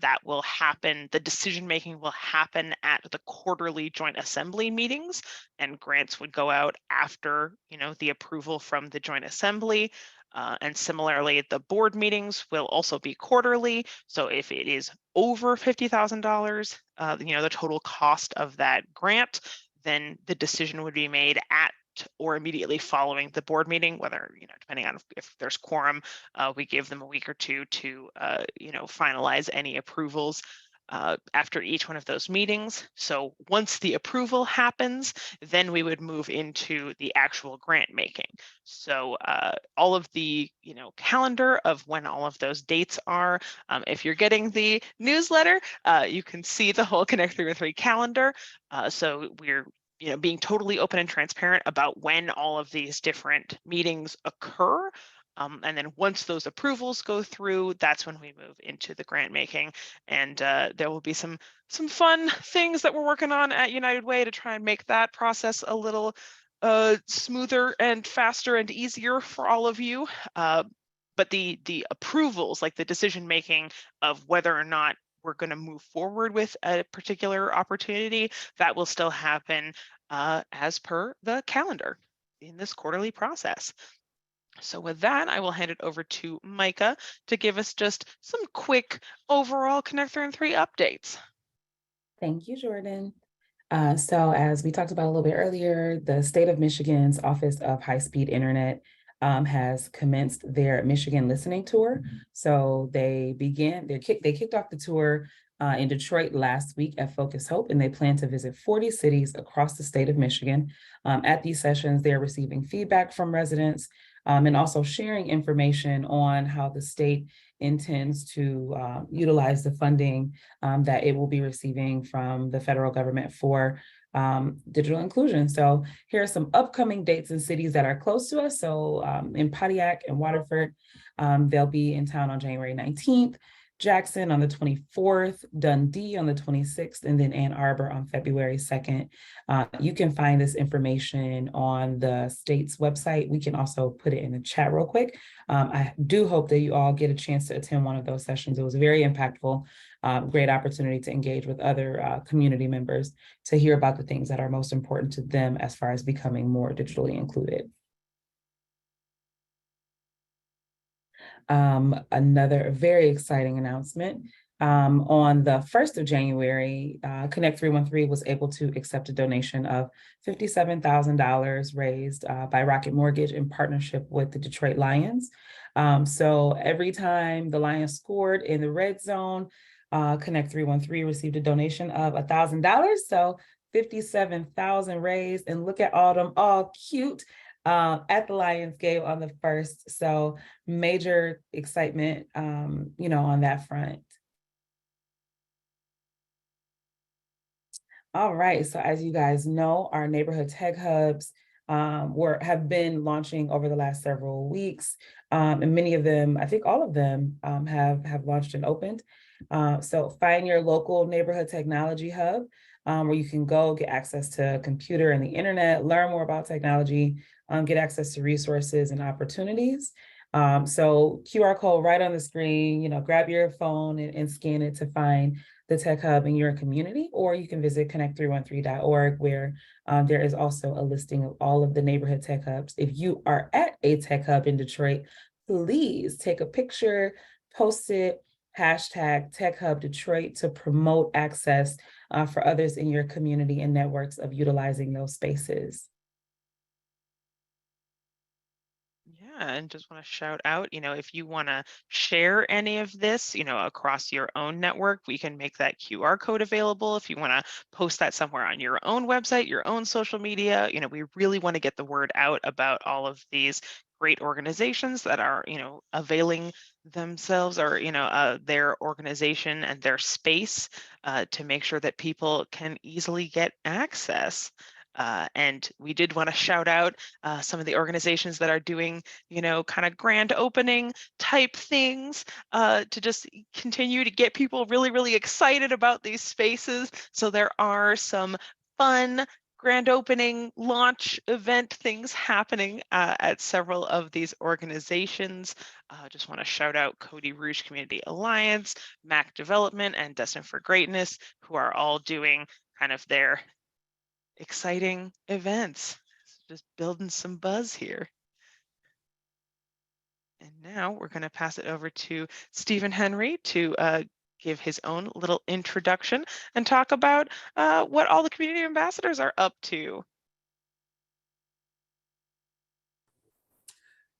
that will happen. The decision making will happen at the quarterly joint assembly meetings, and grants would go out after the approval from the joint assembly. And similarly, the board meetings will also be quarterly. So if it is over $50,000, the total cost of that grant, then the decision would be made at or immediately following the board meeting, whether, depending on if there's quorum, we give them a week or two to, finalize any approvals after each one of those meetings. So once the approval happens, then we would move into the actual grant making. So all of the, calendar of when all of those dates are, if you're getting the newsletter, you can see the whole Connect 313 calendar. So we're being totally open and transparent about when all of these different meetings occur. And then once those approvals go through, that's when we move into the grant making. And there will be some fun things that we're working on at United Way to try and make that process a little smoother and faster and easier for all of you. But the approvals, like the decision making of whether or not we're going to move forward with a particular opportunity, that will still happen as per the calendar in this quarterly process. So with that, I will hand it over to Micah to give us just some quick overall Connect 313 updates. Thank you, Jordan. So as we talked about a little bit earlier, the state of Michigan's Office of High-Speed Internet has commenced their Michigan Listening Tour. So they kicked off the tour in Detroit last week at Focus Hope, and they plan to visit 40 cities across the state of Michigan. At these sessions, they're receiving feedback from residents and also sharing information on how the state intends to utilize the funding that it will be receiving from the federal government for digital inclusion. So here are some upcoming dates in cities that are close to us. So in Pontiac and Waterford, they'll be in town on January 19th. Jackson on the 24th, Dundee on the 26th, and then Ann Arbor on February 2nd. You can find this information on the state's website. We can also put it in the chat real quick. I do hope that you all get a chance to attend one of those sessions. It was very impactful, great opportunity to engage with other community members to hear about the things that are most important to them as far as becoming more digitally included. Another very exciting announcement. On the 1st of January, Connect 313 was able to accept a donation of $57,000 raised by Rocket Mortgage in partnership with the Detroit Lions. So every time the Lions scored in the red zone, Connect 313 received a donation of $1,000. So 57,000 raised, and look at Autumn, all cute. At the Lions game on the 1st. So major excitement, on that front. All right, so as you guys know, our neighborhood tech hubs have been launching over the last several weeks. And many of them, I think all of them have launched and opened. So find your local neighborhood technology hub where you can go get access to a computer and the internet, learn more about technology, get access to resources and opportunities. So QR code right on the screen, grab your phone and scan it to find the tech hub in your community, or you can visit connect313.org where there is also a listing of all of the neighborhood tech hubs. If you are at a tech hub in Detroit, please take a picture, post it, hashtag Tech Hub Detroit to promote access for others in your community and networks of utilizing those spaces. Yeah, and just want to shout out, if you want to share any of this, across your own network, we can make that QR code available. If you want to post that somewhere on your own website, your own social media, we really want to get the word out about all of these great organizations that are, availing themselves or, their organization and their space to make sure that people can easily get access. And we did want to shout out some of the organizations that are doing, kind of grand opening type things to just continue to get people really, really excited about these spaces. So there are some fun grand opening launch event things happening at several of these organizations. Just want to shout out Cody Rouge Community Alliance, Mac Development, and Destined for Greatness, who are all doing kind of their exciting events. Just building some buzz here. And now we're going to pass it over to Stephen Henry to give his own little introduction and talk about what all the community ambassadors are up to.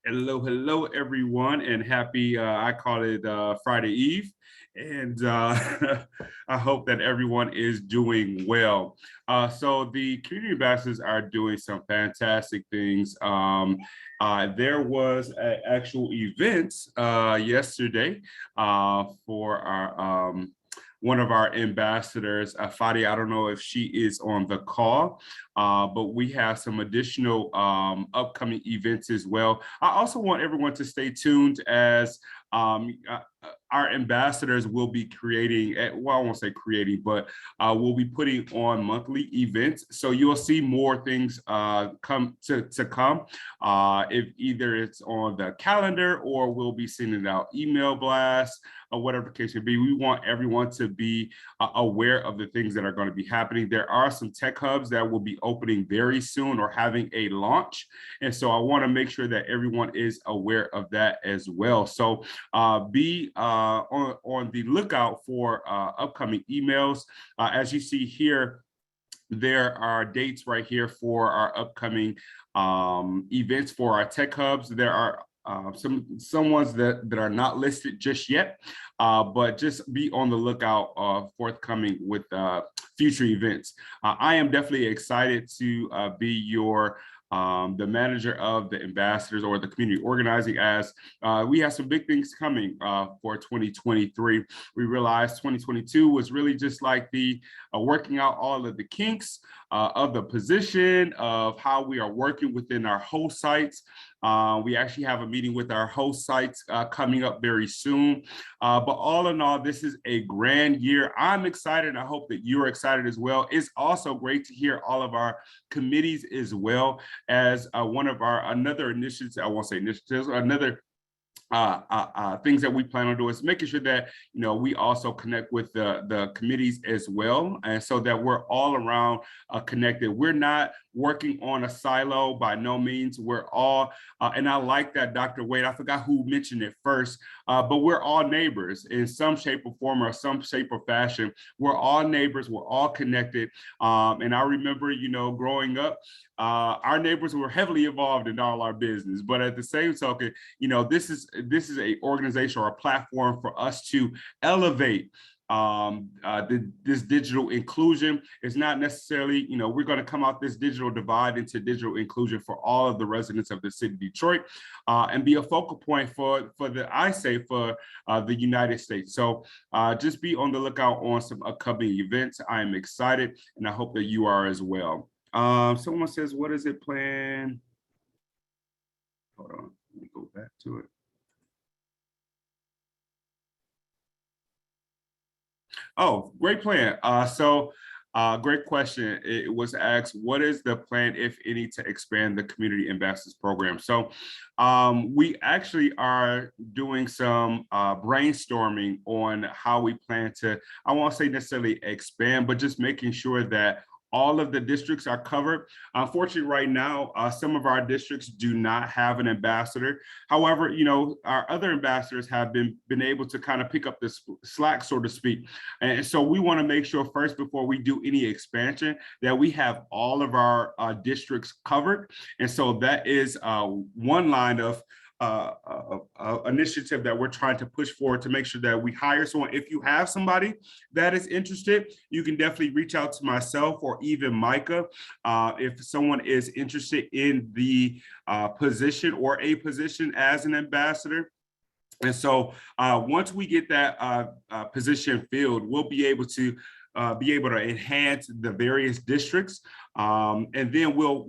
Hello, everyone, and happy, I call it Friday Eve. And I hope that everyone is doing well. So the community ambassadors are doing some fantastic things. There was an actual event yesterday for our one of our ambassadors, Fadi. I don't know if she is on the call, but we have some additional upcoming events as well. I also want everyone to stay tuned as our ambassadors will be creating, well, I won't say creating, but we'll be putting on monthly events. So you'll see more things come. If either it's on the calendar or we'll be sending out email blasts or whatever the case may be. We want everyone to be aware of the things that are going to be happening. There are some tech hubs that will be opening very soon or having a launch. And so I want to make sure that everyone is aware of that as well. So be on the lookout for upcoming emails. As you see here, there are dates right here for our upcoming events for our tech hubs. There are some ones that are not listed just yet, but just be on the lookout forthcoming with future events. I am definitely excited to be your the manager of the ambassadors or the community organizing, as we have some big things coming for 2023. We realized 2022 was really just like the working out all of the kinks of the position of how we are working within our host sites. We actually have a meeting with our host sites coming up very soon. But all in all, this is a grand year. I'm excited. I hope that you're excited as well. It's also great to hear all of our committees as well as one of our another initiatives. I won't say initiatives, another things that we plan on doing is making sure that we also connect with the committees as well, and so that we're all around connected. We're not working on a silo by no means. We're all and I like that, Dr. Wade, I forgot who mentioned it first, but we're all neighbors in some shape or form or some shape or fashion. We're all neighbors, we're all connected. And I remember growing up, our neighbors were heavily involved in all our business, but at the same token, this is a organization or a platform for us to elevate this digital inclusion is not necessarily, we're going to come out this digital divide into digital inclusion for all of the residents of the city of Detroit, and be a focal point for the United States. So just be on the lookout on some upcoming events. I am excited, and I hope that you are as well. Someone says, what is it plan? Hold on, let me go back to it. Oh, great plan. Great question. It was asked, what is the plan, if any, to expand the Community Ambassadors Program? So we actually are doing some brainstorming on how we plan to, I won't say necessarily expand, but just making sure that all of the districts are covered. Unfortunately, right now, some of our districts do not have an ambassador. However, our other ambassadors have been able to kind of pick up the slack, so to speak. And so we want to make sure first, before we do any expansion, that we have all of our districts covered. And so that is one line of initiative that we're trying to push forward, to make sure that we hire someone. If you have somebody that is interested, you can definitely reach out to myself or even Micah if someone is interested in the position or a position as an ambassador. And so once we get that position filled, we'll be able to enhance the various districts, and then we'll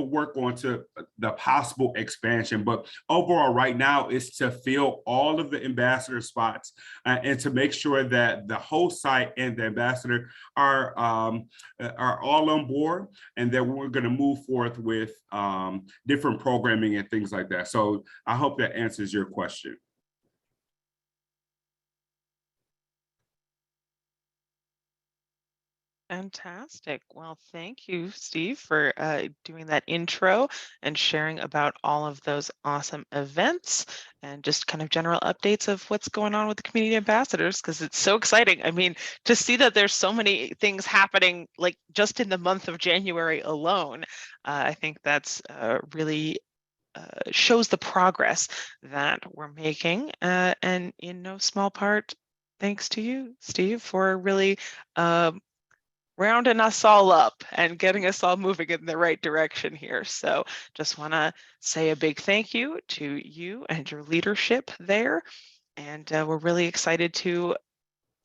work on to the possible expansion. But overall, right now, is to fill all of the ambassador spots and to make sure that the whole site and the ambassador are all on board, and that we're going to move forth with different programming and things like that. So I hope that answers your question. Fantastic. Well, thank you, Steve, for doing that intro and sharing about all of those awesome events and just kind of general updates of what's going on with the community ambassadors, because it's so exciting. I mean, to see that there's so many things happening, like just in the month of January alone, I think that's really shows the progress that we're making, and in no small part, thanks to you, Steve, for really rounding us all up and getting us all moving in the right direction here. So just want to say a big thank you to you and your leadership there. And we're really excited to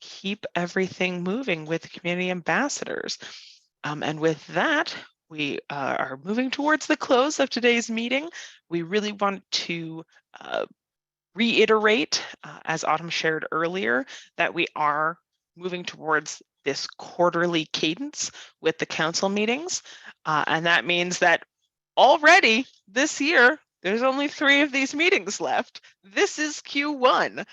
keep everything moving with community ambassadors. And with that, we are moving towards the close of today's meeting. We really want to reiterate, as Autumn shared earlier, that we are moving towards this quarterly cadence with the council meetings. And that means that already this year, there's only 3 of these meetings left. This is Q1.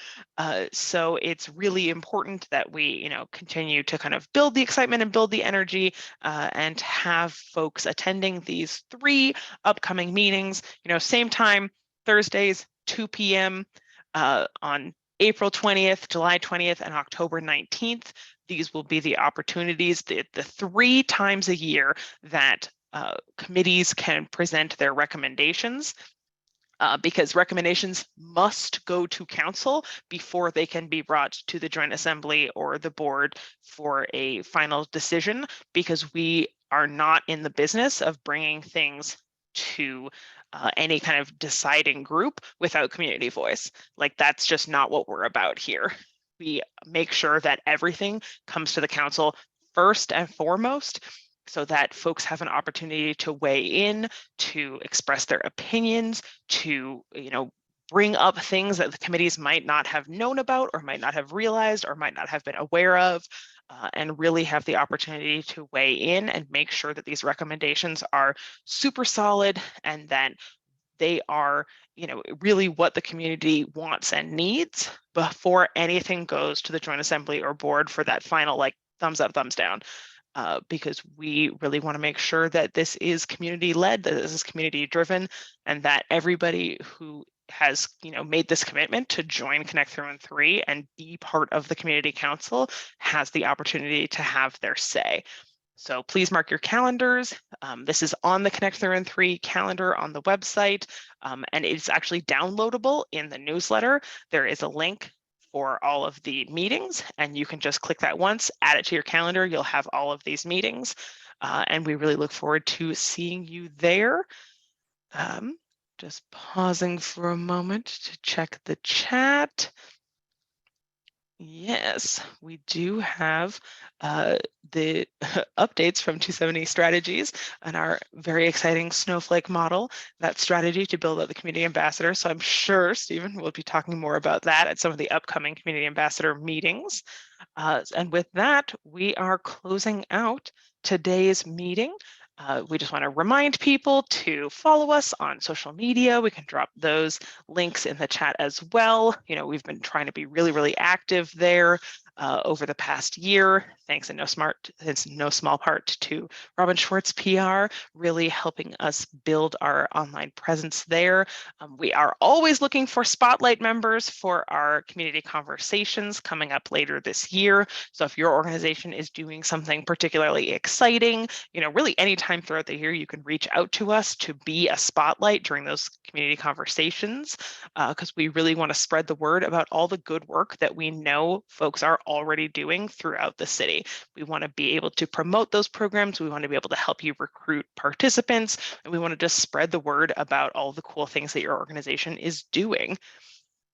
So it's really important that we, continue to kind of build the excitement and build the energy, and have folks attending these 3 upcoming meetings, same time, Thursdays, 2 p.m. On April 20th, July 20th, and October 19th. These will be the opportunities, the 3 times a year that committees can present their recommendations, because recommendations must go to council before they can be brought to the Joint Assembly or the board for a final decision, because we are not in the business of bringing things to any kind of deciding group without community voice. Like, that's just not what we're about here. We make sure that everything comes to the council first and foremost, so that folks have an opportunity to weigh in, to express their opinions, to bring up things that the committees might not have known about, or might not have realized, or might not have been aware of, and really have the opportunity to weigh in and make sure that these recommendations are super solid, and that they are, really what the community wants and needs before anything goes to the Joint Assembly or board for that final thumbs up, thumbs down. Because we really want to make sure that this is community led, that this is community driven, and that everybody who has made this commitment to join Connect Through and 3 and be part of the community council has the opportunity to have their say. So please mark your calendars. This is on the Connect Through and 3 calendar on the website, and it's actually downloadable in the newsletter. There is a link for all of the meetings, and you can just click that once, add it to your calendar. You'll have all of these meetings, and we really look forward to seeing you there. Just pausing for a moment to check the chat. Yes, we do have the updates from 270 Strategies and our very exciting Snowflake model, that strategy to build out the community ambassador. So I'm sure Stephen will be talking more about that at some of the upcoming community ambassador meetings. And with that, we are closing out today's meeting. We just want to remind people to follow us on social media. We can drop those links in the chat as well. You know, we've been trying to be really, really active there over the past year, thanks in no small part to Robin Schwartz PR, really helping us build our online presence there. We are always looking for spotlight members for our community conversations coming up later this year. So if your organization is doing something particularly exciting, you know, really anytime throughout the year, you can reach out to us to be a spotlight during those community conversations, because we really want to spread the word about all the good work that we know folks are already doing throughout the city. We want to be able to promote those programs. We want to be able to help you recruit participants, and we want to just spread the word about all the cool things that your organization is doing.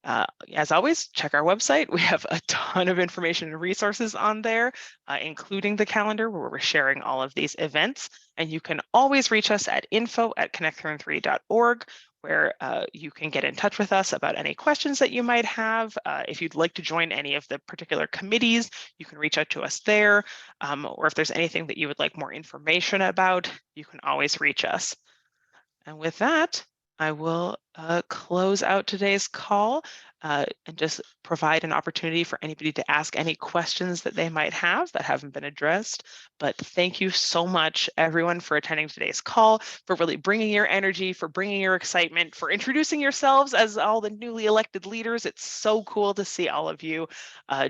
As always, check our website. We have a ton of information and resources on there, including the calendar where we're sharing all of these events. And you can always reach us at info@connect313.org, where you can get in touch with us about any questions that you might have. If you'd like to join any of the particular committees, you can reach out to us there. Or if there's anything that you would like more information about, you can always reach us. And with that, I will close out today's call and just provide an opportunity for anybody to ask any questions that they might have that haven't been addressed. But thank you so much, everyone, for attending today's call, for really bringing your energy, for bringing your excitement, for introducing yourselves as all the newly elected leaders. It's so cool to see all of you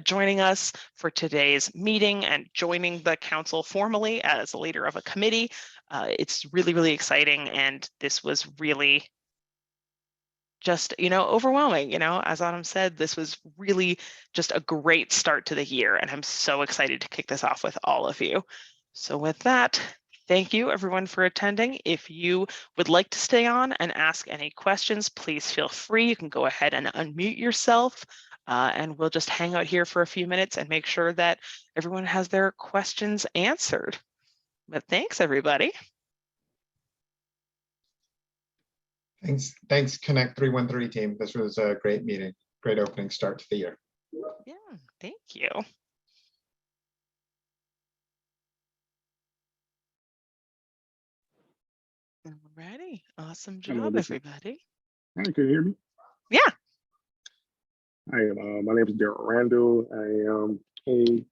joining us for today's meeting and joining the council formally as a leader of a committee. It's really, really exciting, and this was really just, you know, overwhelming. You know, as Autumn said, this was really just a great start to the year, and I'm so excited to kick this off with all of you. So with that, thank you everyone for attending. If you would like to stay on and ask any questions, please feel free. You can go ahead and unmute yourself, and we'll just hang out here for a few minutes and make sure that everyone has their questions answered. But thanks, everybody. Thanks, Connect 313 team. This was a great meeting, great opening start to the year. Yeah, thank you. Alrighty, awesome job, everybody. Hi, can you hear me? Yeah. Hi, my name is Daryl Randall. I am a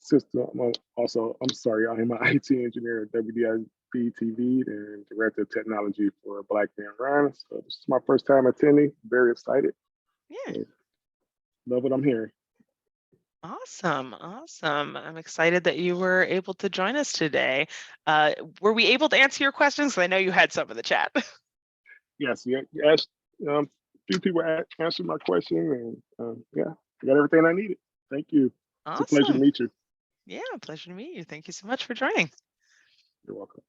system, I'm an IT engineer at WDIB TV and Director of Technology for Black Men Run. So this is my first time attending, very excited. Yeah. Love what I'm hearing. Awesome, awesome. I'm excited that you were able to join us today. Were we able to answer your questions? I know you had some in the chat. Yes, you asked, a few people answered my question, and yeah, I got everything I needed. Thank you. Awesome. It's a pleasure to meet you. Yeah, pleasure to meet you. Thank you so much for joining. You're welcome.